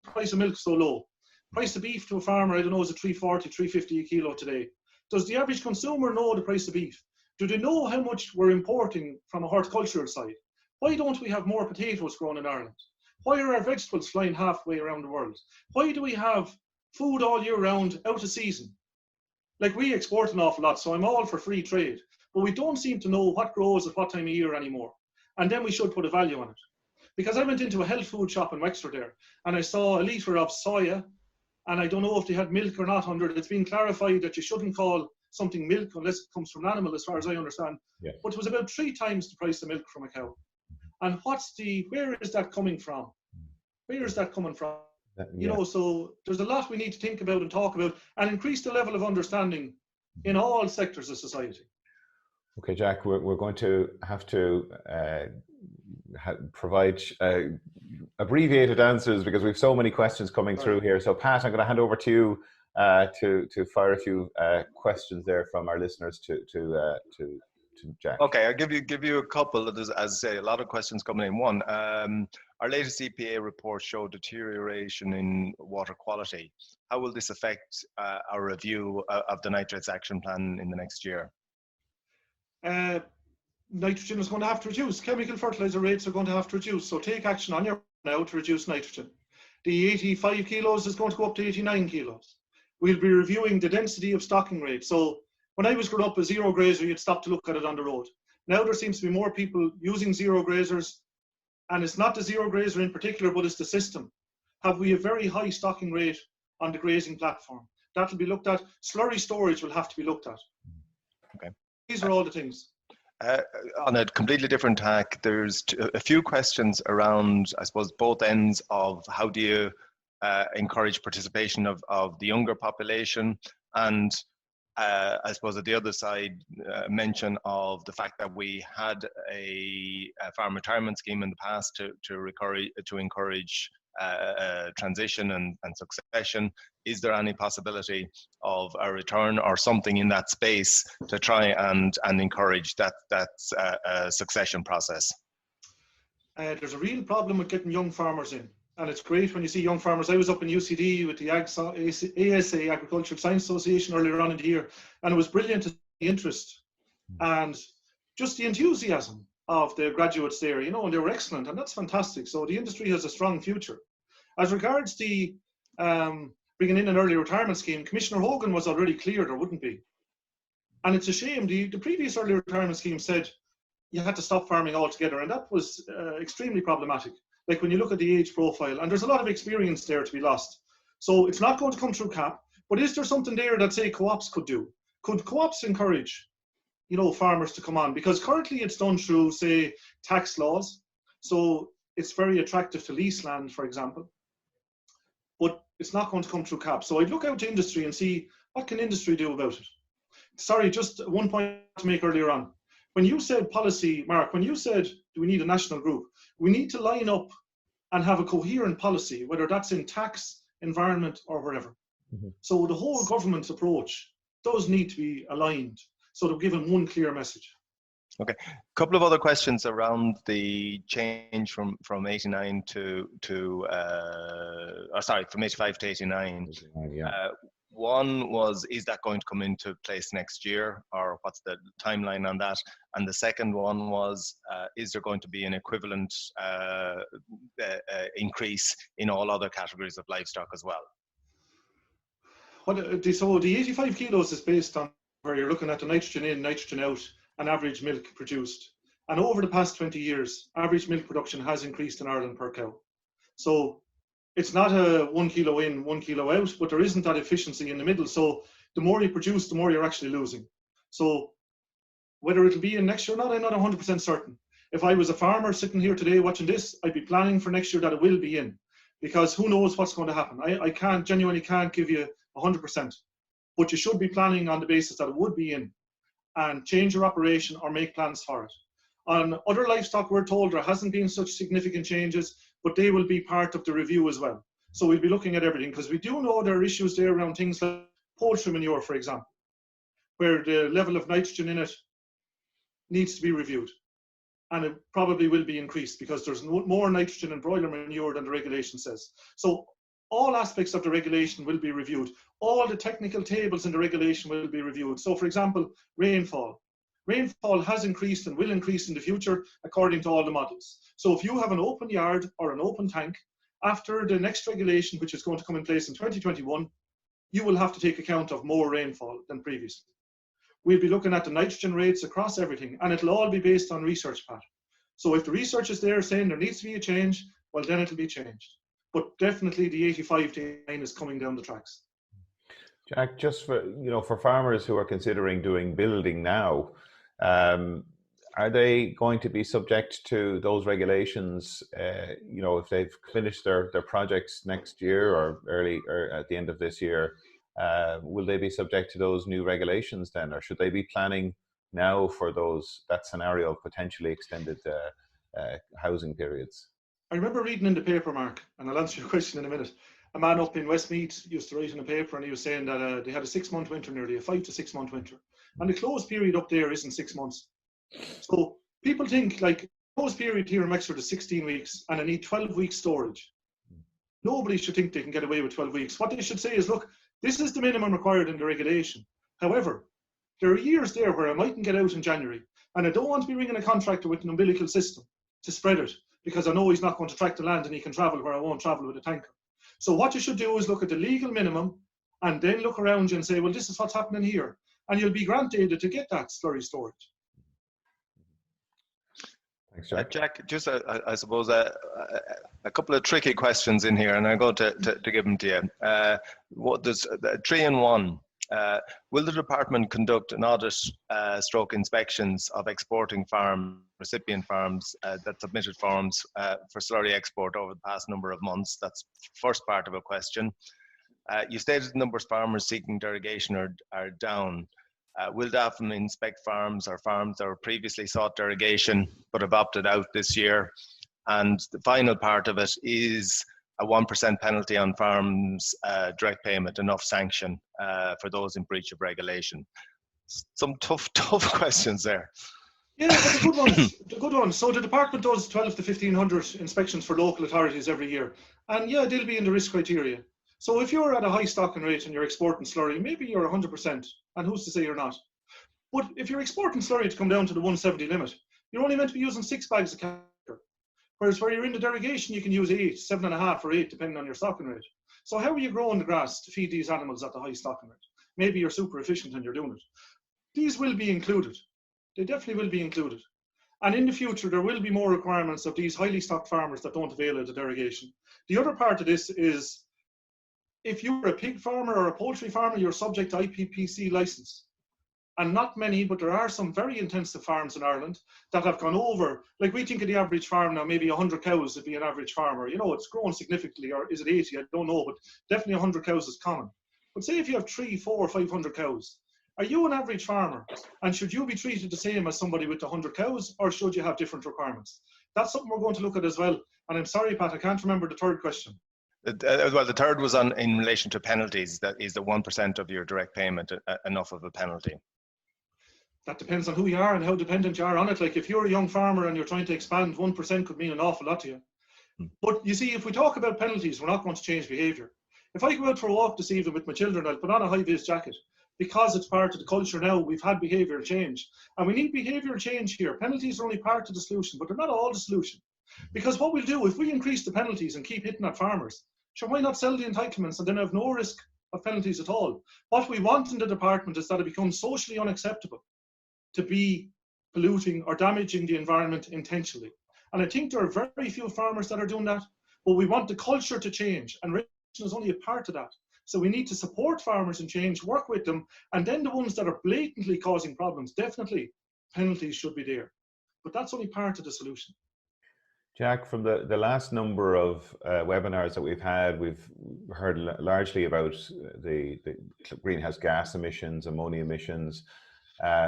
Speaker 3: the price of milk so low? Price of beef to a farmer, I don't know, is it $3.40, $3.50 a kilo today? Does the average consumer know the price of beef? Do they know how much we're importing from a horticultural side? Why don't we have more potatoes grown in Ireland? Why are our vegetables flying halfway around the world? Why do we have food all year round, out of season? Like, we export an awful lot, so I'm all for free trade. But we don't seem to know what grows at what time of year anymore. And then we should put a value on it. Because I went into a health food shop in Wexford there, and I saw a litre of soya, and I don't know if they had milk or not under it. It's been clarified that you shouldn't call something milk unless it comes from an animal, as far as I understand. Yeah. But it was about 3 times the price of milk from a cow. And where is that coming from? Where is that coming from? Yeah. You know, so there's a lot we need to think about and talk about and increase the level of understanding in all sectors of society. Okay, Jack, we're going to have to provide abbreviated answers because we have so many questions coming through here. So Pat, I'm going to hand over to you to fire a few questions there from our listeners to Jack.
Speaker 2: Okay, I'll give you a couple. There's, as I say, a lot of questions coming in. One, our latest EPA report showed deterioration in water quality. How will this affect our review of the Nitrates Action Plan in the next year? Nitrogen is going to have to reduce. Chemical fertilizer rates are going to have to reduce. So take action on your now to reduce nitrogen. The 85 kilos is going to go up to 89 kilos. We'll be reviewing the density of stocking rate. So when I was growing up, a zero grazer, you'd stop to look at it on the road. Now there seems to be more people using zero grazers, and it's not the zero grazer in particular, but it's the system. Have we a very high stocking rate on the grazing platform? That'll be looked at. Slurry storage will have to be looked at. Okay. These are all the things. On a completely different tack, there's a few questions around, I suppose, both ends of how do you encourage participation of the younger population, and I suppose at the other side, mention of the fact that we had a farm retirement scheme in the past to encourage transition and succession. Is there any possibility of a return or something in that space to try and encourage that succession process? There's a real problem with getting young farmers in. And it's great when you see young farmers. I was up in UCD with the ASA, Agricultural Science Association, earlier on in the year, and it was brilliant to see the interest and just the enthusiasm of the graduates there, you know, and they were excellent, and that's fantastic. So the industry has a strong future. As regards the bringing in an early retirement scheme, Commissioner Hogan was already clear there wouldn't be. And it's a shame. The previous early retirement scheme said you had to stop farming altogether, and that was extremely problematic. Like when you look at the age profile, and there's a lot of experience there to be lost. So it's not going to come through CAP, but is there something there that, say, co-ops could do? Could co-ops encourage, you know, farmers to come on? Because currently it's done through, say, tax laws. So it's very attractive to lease land, for example, but it's not going to come through CAP. So I'd look out to industry and see what can industry do about it. Sorry, just one point to make earlier on. When you said policy, Mark, when you said, do we need a national group? We need to line up and have a coherent policy, whether that's in tax, environment, or wherever. Mm-hmm. So the whole government's approach does need to be aligned, so to give them one clear message.
Speaker 4: Okay, a couple of other questions around the change from 89 from 85 to 89.
Speaker 1: Yeah.
Speaker 4: One was, is that going to come into place next year, or what's the timeline on that? And the second one was, is there going to be an equivalent increase in all other categories of livestock as well?
Speaker 2: So the 85 kilos is based on where you're looking at the nitrogen in, nitrogen out, and average milk produced. And over the past 20 years, average milk production has increased in Ireland per cow. So it's not a 1 kilo in, 1 kilo out, but there isn't that efficiency in the middle. So the more you produce, the more you're actually losing. So whether it'll be in next year or not, I'm not 100% certain. If I was a farmer sitting here today watching this, I'd be planning for next year that it will be in, because who knows what's going to happen. I genuinely can't give you 100%, but you should be planning on the basis that it would be in, and change your operation or make plans for it. On other livestock, we're told there hasn't been such significant changes, but they will be part of the review as well. So we'll be looking at everything, because we do know there are issues there around things like poultry manure, for example, where the level of nitrogen in it needs to be reviewed. And it probably will be increased because there's more nitrogen in broiler manure than the regulation says. So all aspects of the regulation will be reviewed. All the technical tables in the regulation will be reviewed. So for example, rainfall. Rainfall has increased and will increase in the future according to all the models. So if you have an open yard or an open tank, after the next regulation, which is going to come in place in 2021, you will have to take account of more rainfall than previously. We'll be looking at the nitrogen rates across everything, and it'll all be based on research pattern. So if the research is there saying there needs to be a change, well, then it'll be changed. But definitely the 85 to 89 is coming down the tracks.
Speaker 1: Jack, just for farmers who are considering doing building now, are they going to be subject to those regulations? If they've finished their projects next year or early or at the end of this year, will they be subject to those new regulations then, or should they be planning now for that scenario of potentially extended housing periods?
Speaker 2: I remember reading in the paper, Mark, and I'll answer your question in a minute. A man up in Westmeath used to write in a paper, and he was saying that they had a 6-month winter, nearly a 5 to 6 month winter, and the closed period up there isn't 6 months. So people think like closed period here in Wexford is 16 weeks, and I need 12 weeks storage. Nobody should think they can get away with 12 weeks. What they should say is, look, this is the minimum required in the regulation. However, there are years there where I mightn't get out in January, and I don't want to be ringing a contractor with an umbilical system to spread it, because I know he's not going to track the land and he can travel where I won't travel with a tanker. So what you should do is look at the legal minimum and then look around you and say, well, this is what's happening here. And you'll be granted to get that slurry storage.
Speaker 1: Thanks, Jack.
Speaker 4: Jack, just I suppose a couple of tricky questions in here, and I'm going to give them to you. What does 3 in 1? Will the department conduct an audit stroke inspections of exporting recipient farms that submitted forms for slurry export over the past number of months? That's the first part of a question. You stated the number of farmers seeking derogation are down. Will DAFM inspect farms that are previously sought derogation but have opted out this year? And the final part of it, is a 1% penalty on farms direct payment enough sanction for those in breach of regulation? Some tough questions there.
Speaker 2: Yeah, but the good ones. The good ones. So the department does 12 to 1,500 inspections for local authorities every year, and yeah, they'll be in the risk criteria. So if you're at a high stocking rate and you're exporting slurry, maybe you're 100%, and who's to say you're not? But if you're exporting slurry to come down to the 170 limit, you're only meant to be using 6 bags a carrier. Whereas where you're in the derogation, you can use 8, 7.5 or 8, depending on your stocking rate. So how are you growing the grass to feed these animals at the high stocking rate? Maybe you're super efficient and you're doing it. These will be included. They definitely will be included. And in the future, there will be more requirements of these highly stocked farmers that don't avail of the derogation. The other part of this is, if you're a pig farmer or a poultry farmer, you're subject to IPPC license. And not many, but there are some very intensive farms in Ireland that have gone over, like we think of the average farm now, maybe 100 cows would be an average farmer. You know, it's grown significantly, or is it 80? I don't know, but definitely 100 cows is common. But say if you have 300, 400, 500 cows, Are you an average farmer? And should you be treated the same as somebody with 100 cows, or should you have different requirements? That's something we're going to look at as well. And I'm sorry, Pat, I can't remember the third question.
Speaker 4: Well, the third was in relation to penalties. That is the 1% of your direct payment enough of a penalty?
Speaker 2: That depends on who you are and how dependent you are on it. Like if you're a young farmer and you're trying to expand, 1% could mean an awful lot to you. But you see, if we talk about penalties, we're not going to change behaviour. If I go out for a walk this evening with my children, I'll put on a high-vis jacket. Because it's part of the culture now, we've had behavioural change. And we need behavioural change here. Penalties are only part of the solution, but they're not all the solution. Because what we'll do, if we increase the penalties and keep hitting at farmers, sure, why not sell the entitlements and then have no risk of penalties at all? What we want in the department is that it becomes socially unacceptable to be polluting or damaging the environment intentionally. And I think there are very few farmers that are doing that, but we want the culture to change, and regulation is only a part of that. So we need to support farmers in change, work with them, and then the ones that are blatantly causing problems, definitely penalties should be there. But that's only part of the solution.
Speaker 1: Jack, from the last number of webinars that we've had, we've heard largely about the greenhouse gas emissions, ammonia emissions.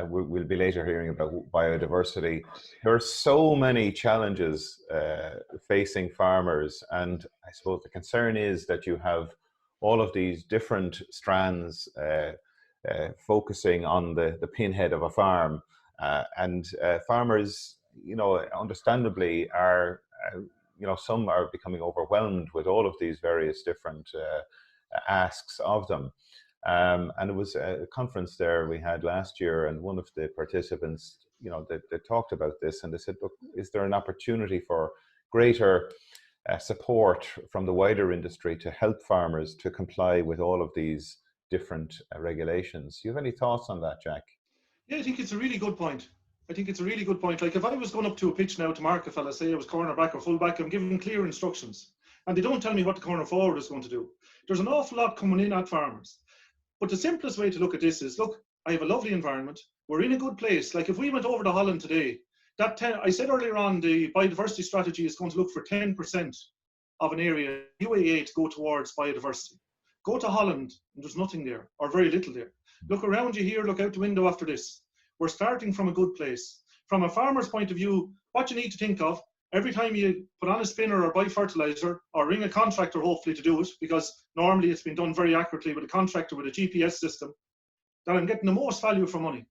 Speaker 1: We'll be later hearing about biodiversity. There are so many challenges facing farmers, and I suppose the concern is that you have all of these different strands focusing on the pinhead of a farm, and farmers, understandably are, some are becoming overwhelmed with all of these various different asks of them. And it was a conference there we had last year, and one of the participants, they talked about this, and they said, look, is there an opportunity for greater support from the wider industry to help farmers to comply with all of these different regulations? Do you have any thoughts on that, Jack?
Speaker 2: Yeah, I think it's a really good point. Like if I was going up to a pitch now to mark a fella, say I was cornerback or fullback, I'm giving clear instructions, and they don't tell me what the corner forward is going to do. There's an awful lot coming in at farmers. But the simplest way to look at this is, look, I have a lovely environment. We're in a good place. Like if we went over to Holland today, I said earlier on, the biodiversity strategy is going to look for 10% of an area, UAA, to go towards biodiversity. Go to Holland and there's nothing there, or very little there. Look around you here, look out the window after this. We're starting from a good place. From a farmer's point of view, what you need to think of, every time you put on a spinner or buy fertilizer, or ring a contractor hopefully to do it, because normally it's been done very accurately with a contractor with a GPS system, that I'm getting the most value for money.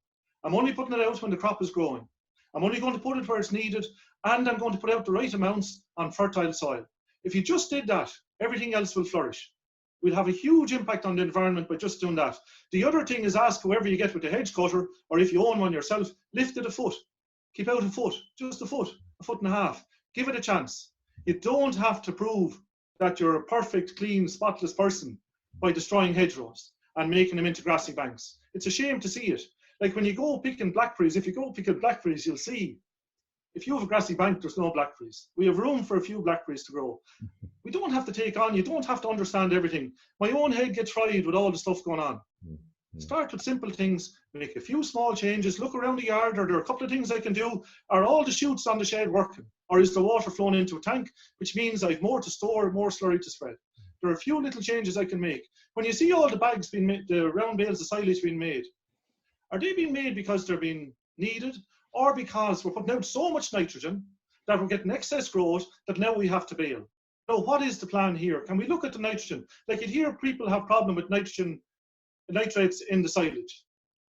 Speaker 2: I'm only putting it out when the crop is growing. I'm only going to put it where it's needed, and I'm going to put out the right amounts on fertile soil. If you just did that, everything else will flourish. We'll have a huge impact on the environment by just doing that. The other thing is, ask whoever you get with the hedge cutter, or if you own one yourself, lift it a foot. Keep out a foot, just a foot and a half. Give it a chance. You don't have to prove that you're a perfect, clean, spotless person by destroying hedgerows and making them into grassy banks. It's a shame to see it. Like when you go picking blackberries, if you go picking blackberries, you'll see, if you have a grassy bank, there's no blackberries. We have room for a few blackberries to grow. We don't have to take on, you don't have to understand everything. My own head gets fried with all the stuff going on. Start with simple things, make a few small changes, look around the yard, are there a couple of things I can do? Are all the chutes on the shed working? Or is the water flowing into a tank, which means I've more to store, more slurry to spread? There are a few little changes I can make. When you see all the bags being made, the round bales of silage being made, are they being made because they're being needed, or because we're putting out so much nitrogen that we're getting excess growth that now we have to bale? So what is the plan here? Can we look at the nitrogen? Like you hear people have problem with nitrates in the silage.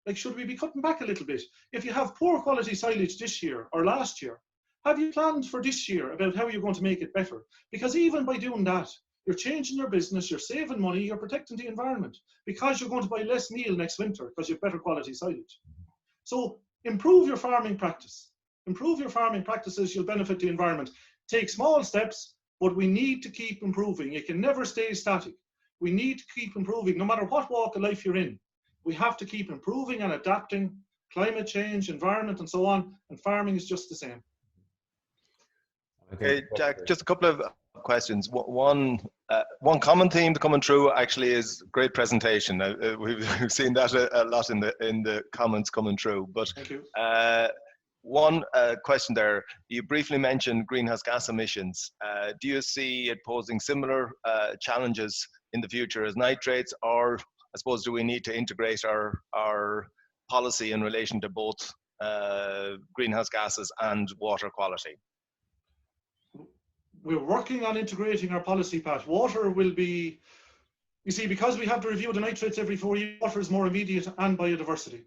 Speaker 2: Like, should we be cutting back a little bit? If you have poor quality silage this year or last year, have you planned for this year about how you're going to make it better? Because even by doing that, you're changing your business, you're saving money, you're protecting the environment, because you're going to buy less meal next winter because you have better quality silage. So improve your farming practice. Improve your farming practices, you'll benefit the environment. Take small steps, but we need to keep improving. You can never stay static. We need to keep improving, no matter what walk of life you're in. We have to keep improving and adapting. Climate change, environment, and so on, and farming is just the same.
Speaker 4: Okay, Jack, just a couple of questions. One common theme coming through actually is great presentation. We've seen that a lot in the comments coming through. But
Speaker 2: thank you.
Speaker 4: One question there. You briefly mentioned greenhouse gas emissions. Do you see it posing similar challenges in the future as nitrates, or I suppose, do we need to integrate our policy in relation to both greenhouse gases and water quality?
Speaker 2: We're working on integrating our policy, Pat. Water will be, you see, because we have to review the nitrates every 4 years, water is more immediate and biodiversity.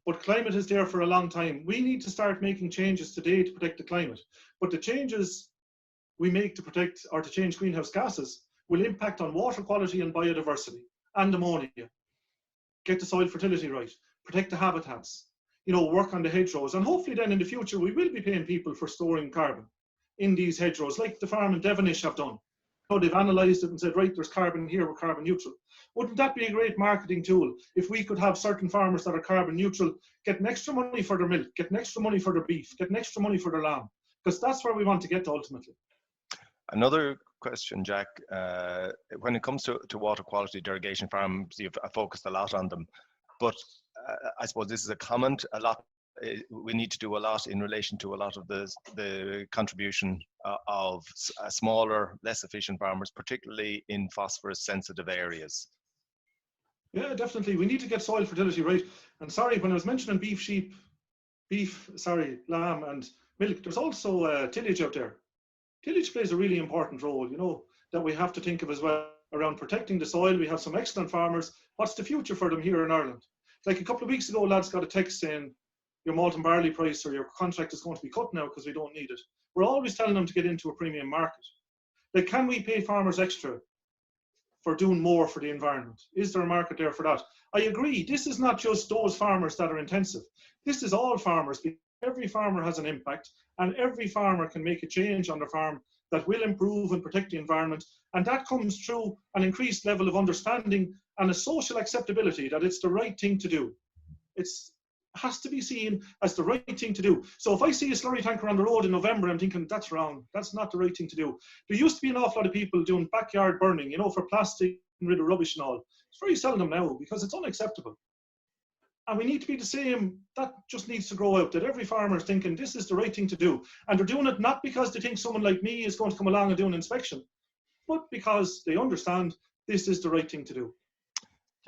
Speaker 2: But climate is there for a long time. We need to start making changes today to protect the climate. But the changes we make to protect or to change greenhouse gases will impact on water quality and biodiversity and ammonia. Get the soil fertility right, protect the habitats, work on the hedgerows. And hopefully then in the future, we will be paying people for storing carbon in these hedgerows, like the farm in Devonish have done. They've analysed it and said, right, there's carbon here, we're carbon neutral. Wouldn't that be a great marketing tool if we could have certain farmers that are carbon neutral getting extra money for their milk, getting extra money for their beef, getting extra money for their lamb? Because that's where we want to get to ultimately.
Speaker 4: Another question, Jack. When it comes to water quality derogation farms, you've focused a lot on them, but I suppose this is a comment. We need to do a lot in relation to a lot of the contribution of smaller, less efficient farmers, particularly in phosphorus-sensitive areas.
Speaker 2: Yeah, definitely. We need to get soil fertility right. And sorry, when I was mentioning lamb and milk, there's also tillage out there. Tillage plays a really important role, that we have to think of as well around protecting the soil. We have some excellent farmers. What's the future for them here in Ireland? Like a couple of weeks ago, lads got a text saying, your malt and barley price or your contract is going to be cut now because we don't need it. We're always telling them to get into a premium market. Like, can we pay farmers extra for doing more for the environment? Is there a market there for that? I agree. This is not just those farmers that are intensive. This is all farmers. Every farmer has an impact, and every farmer can make a change on their farm that will improve and protect the environment. And that comes through an increased level of understanding and a social acceptability that it's the right thing to do. It has to be seen as the right thing to do. So if I see a slurry tanker on the road in November, I'm thinking, that's wrong. That's not the right thing to do. There used to be an awful lot of people doing backyard burning, for plastic and rid of rubbish and all. It's very seldom now because it's unacceptable. And we need to be the same. That just needs to grow out, that every farmer is thinking this is the right thing to do. And they're doing it not because they think someone like me is going to come along and do an inspection, but because they understand this is the right thing to do.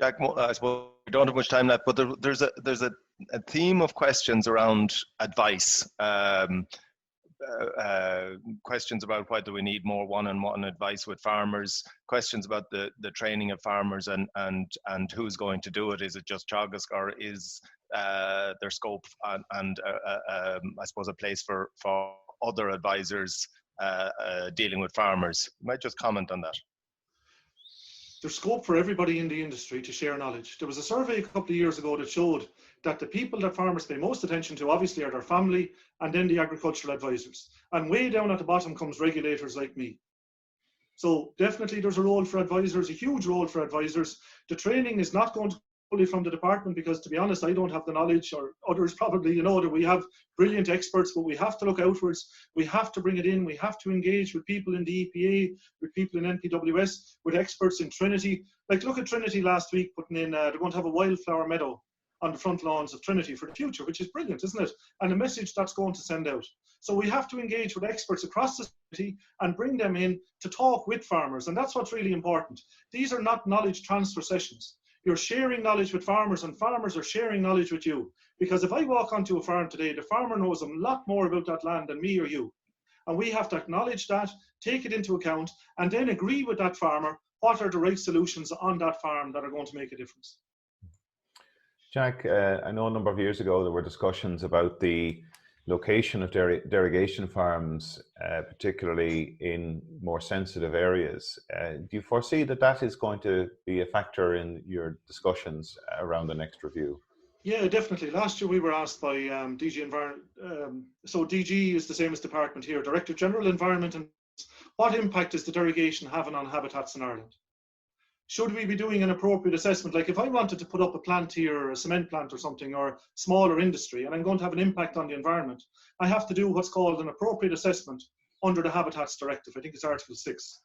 Speaker 4: Jack, I suppose we don't have much time left, but there's a theme of questions around advice. Questions about whether we need more one-on-one advice with farmers, questions about the training of farmers and who's going to do it. Is it just Teagasc, or is there scope and I suppose a place for other advisors dealing with farmers? You might just comment on that.
Speaker 2: There's scope for everybody in the industry to share knowledge. There was a survey a couple of years ago that showed that the people that farmers pay most attention to obviously are their family and then the agricultural advisors. And way down at the bottom comes regulators like me. So definitely there's a role for advisors, a huge role for advisors. The training is not going to fully from the department because, to be honest, I don't have the knowledge, or others probably, that we have brilliant experts, but we have to look outwards. We have to bring it in. We have to engage with people in the EPA, with people in NPWS, with experts in Trinity. Like, look at Trinity last week putting in, they're going to have a wildflower meadow on the front lawns of Trinity for the future, which is brilliant, isn't it? And a message that's going to send out. So we have to engage with experts across the city and bring them in to talk with farmers. And that's what's really important. These are not knowledge transfer sessions. You're sharing knowledge with farmers, and farmers are sharing knowledge with you. Because if I walk onto a farm today, the farmer knows a lot more about that land than me or you. And we have to acknowledge that, take it into account, and then agree with that farmer what are the right solutions on that farm that are going to make a difference.
Speaker 1: Jack, I know a number of years ago there were discussions about the location of derogation farms, particularly in more sensitive areas. Do you foresee that is going to be a factor in your discussions around the next review?
Speaker 2: Yeah, definitely. Last year we were asked by DG Environment, so DG is the same as department here, Director General Environment, and what impact is the derogation having on habitats in Ireland? Should we be doing an appropriate assessment? Like, if I wanted to put up a plant here, or a cement plant or something, or smaller industry, and I'm going to have an impact on the environment, I have to do what's called an appropriate assessment under the Habitats Directive. I think it's Article 6.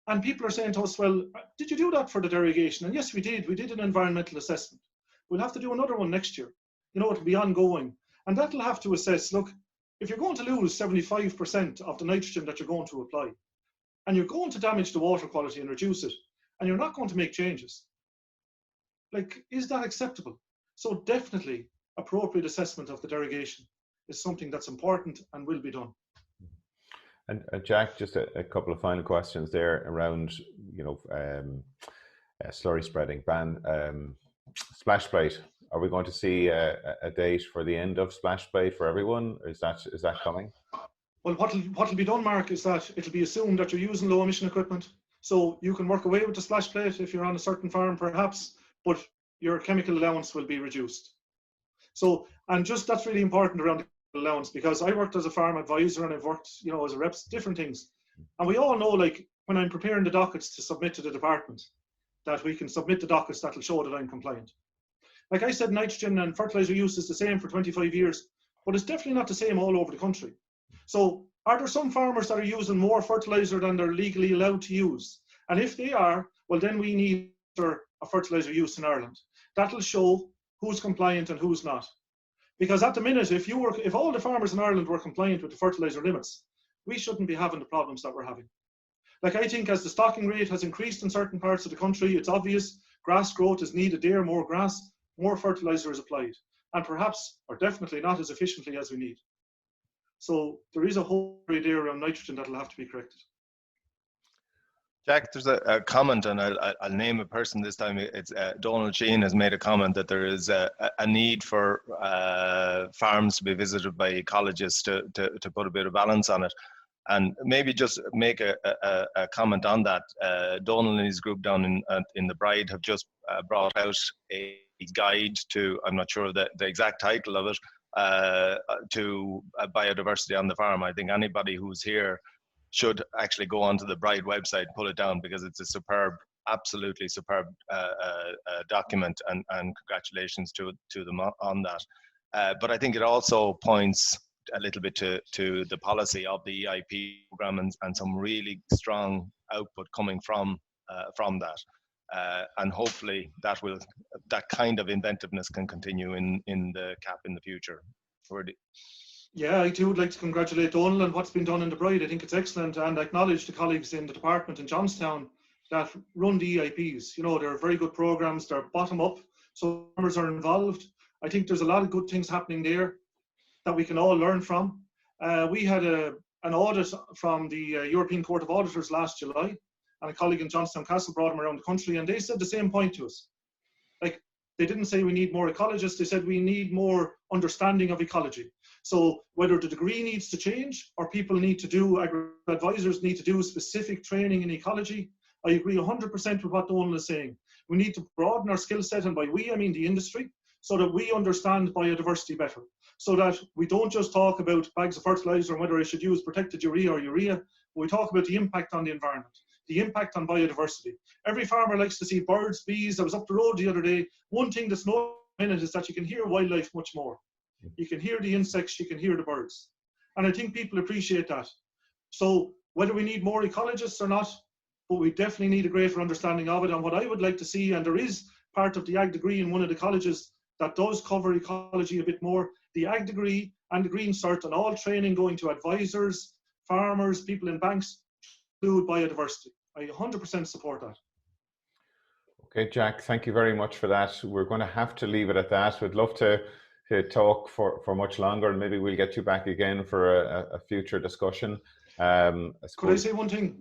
Speaker 2: And people are saying to us, well, did you do that for the derogation? And yes, we did. We did an environmental assessment. We'll have to do another one next year. It'll be ongoing. And that'll have to assess, look, if you're going to lose 75% of the nitrogen that you're going to apply, and you're going to damage the water quality and reduce it, and you're not going to make changes, Like, is that acceptable? So definitely appropriate assessment of the derogation is something that's important and will be done.
Speaker 1: And Jack, just a couple of final questions there around, slurry spreading ban, splash plate. Are we going to see a date for the end of splash plate for everyone? Or is that coming?
Speaker 2: Well, what'll be done, Mark, is that it'll be assumed that you're using low emission equipment. So you can work away with the splash plate if you're on a certain farm, perhaps, but your chemical allowance will be reduced. So, and just that's really important around the allowance, because I worked as a farm advisor and I've worked, as a reps, different things. And we all know, like, when I'm preparing the dockets to submit to the department, that we can submit the dockets that'll show that I'm compliant. Like I said, nitrogen and fertilizer use is the same for 25 years, but it's definitely not the same all over the country. So are there some farmers that are using more fertilizer than they're legally allowed to use? And if they are, well, then we need a fertilizer use in Ireland. That'll show who's compliant and who's not. Because at the minute, if all the farmers in Ireland were compliant with the fertilizer limits, we shouldn't be having the problems that we're having. Like, I think as the stocking rate has increased in certain parts of the country, it's obvious grass growth is needed there, more grass, more fertilizer is applied, and perhaps, or definitely not as efficiently as we need. So there is a whole area there around nitrogen that will have to be corrected.
Speaker 4: Jack, there's a comment, and I'll name a person this time. It's Donald Sheehan has made a comment that there is a need for farms to be visited by ecologists to put a bit of balance on it. And maybe just make a comment on that. Donald and his group down in the Bride have just brought out a guide to, I'm not sure the exact title of it, to biodiversity on the farm. I think anybody who's here should actually go onto the Bride website, pull it down, because it's a superb, absolutely superb document, and congratulations to them on that. But I think it also points a little bit to the policy of the EIP program and some really strong output coming from that. And hopefully that kind of inventiveness can continue in the CAP in the future.
Speaker 2: Yeah, I too would like to congratulate Donald on what's been done in the Bride. I think it's excellent, and acknowledge the colleagues in the department in Johnstown that run the EIPs. They're very good programs, they're bottom up, so farmers are involved. I think there's a lot of good things happening there that we can all learn from. We had an audit from the European Court of Auditors last July, and a colleague in Johnstown Castle brought them around the country, and they said the same point to us. Like, they didn't say we need more ecologists, they said we need more understanding of ecology. So whether the degree needs to change, or people need to do, advisors need to do specific training in ecology, I agree 100% with what Donald is saying. We need to broaden our skill set, and by we, I mean the industry, so that we understand biodiversity better. So that we don't just talk about bags of fertilizer and whether I should use protected urea or urea, but we talk about the impact on the environment, the impact on biodiversity. Every farmer likes to see birds, bees. I was up the road the other day. One thing that's not in it is that you can hear wildlife much more. You can hear the insects, you can hear the birds. And I think people appreciate that. So whether we need more ecologists or not, but we definitely need a greater understanding of it. And what I would like to see, and there is part of the ag degree in one of the colleges that does cover ecology a bit more, the ag degree and the green cert, and all training going to advisors, farmers, people in banks, include biodiversity. I 100% support that.
Speaker 1: Okay, Jack, thank you very much for that. We're going to have to leave it at that. We'd love to talk for much longer, and maybe we'll get you back again for a future discussion.
Speaker 2: Could I say one thing?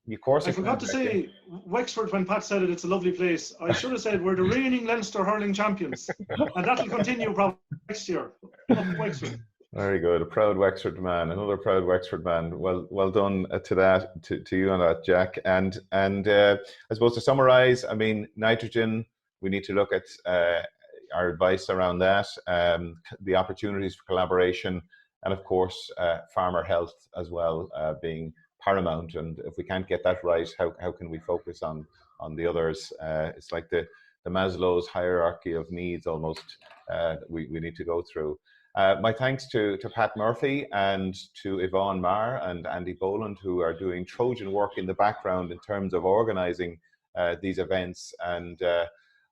Speaker 1: Of course.
Speaker 2: I forgot to say, Wexford, when Pat said it, it's a lovely place. I should have said we're the reigning Leinster hurling champions, and that'll continue probably next year. Wexford.
Speaker 1: Very good. A proud Wexford man, another proud Wexford man. Well done to you on that, Jack. And I suppose to summarise, I mean, nitrogen, we need to look at our advice around that, the opportunities for collaboration, and of course, farmer health as well being paramount. And if we can't get that right, how can we focus on the others? It's like the Maslow's hierarchy of needs almost we need to go through. My thanks to Pat Murphy and to Yvonne Marr and Andy Boland, who are doing Trojan work in the background in terms of organising these events. And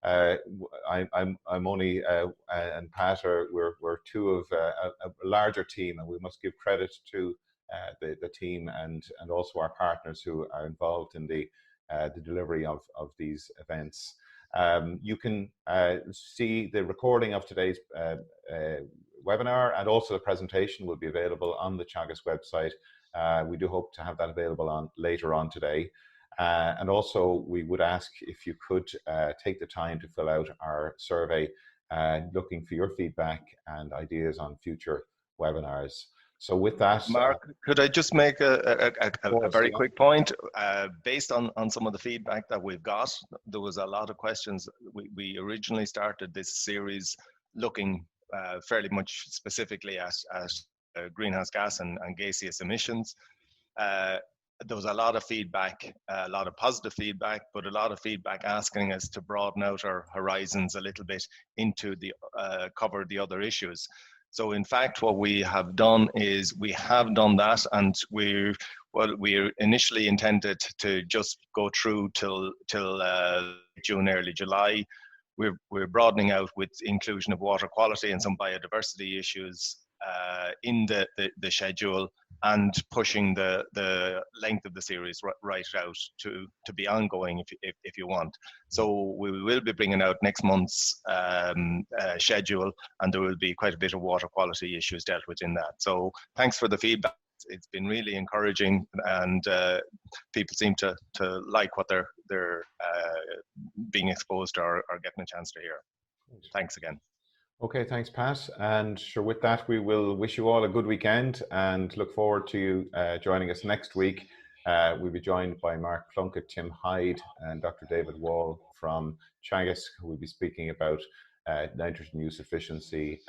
Speaker 1: I'm only and Pat we're two of a larger team, and we must give credit to the team and also our partners who are involved in the delivery of these events. You can see the recording of today's webinar, and also the presentation will be available on the Teagasc website. We do hope to have that available later on today. And also, we would ask if you could take the time to fill out our survey, looking for your feedback and ideas on future webinars. So with that,
Speaker 4: Mark, could I just make a very quick point? Based on some of the feedback that we've got, there was a lot of questions. We originally started this series looking fairly much specifically at greenhouse gas and gaseous emissions. There was a lot of feedback, a lot of positive feedback, but a lot of feedback asking us to broaden out our horizons a little bit into the cover the other issues. So in fact, what we have done is we have done that, and we initially intended to just go through till June, early July. We're broadening out with inclusion of water quality and some biodiversity issues in the schedule, and pushing the length of the series right out to be ongoing if you want. So we will be bringing out next month's schedule, and there will be quite a bit of water quality issues dealt with in that. So thanks for the feedback. It's been really encouraging, and people seem to like what they're being exposed to or getting a chance to hear. Thanks again.
Speaker 1: Okay, thanks, Pat. And sure, with that, we will wish you all a good weekend and look forward to you joining us next week. We'll be joined by Mark Plunkett, Tim Hyde, and Dr. David Wall from Teagasc, who will be speaking about nitrogen use efficiency,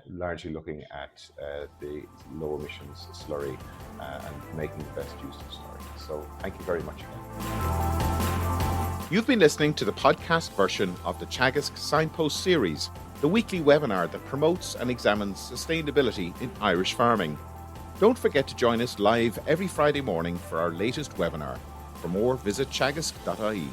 Speaker 1: largely looking at the low emissions slurry and making the best use of slurry. So thank you very much again.
Speaker 3: You've been listening to the podcast version of the Teagasc Signpost series, the weekly webinar that promotes and examines sustainability in Irish farming. Don't forget to join us live every Friday morning for our latest webinar. For more, visit teagasc.ie.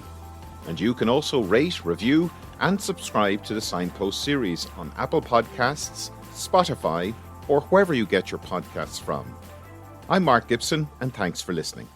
Speaker 3: And you can also rate, review, and subscribe to the Signpost series on Apple Podcasts, Spotify, or wherever you get your podcasts from. I'm Mark Gibson, and thanks for listening.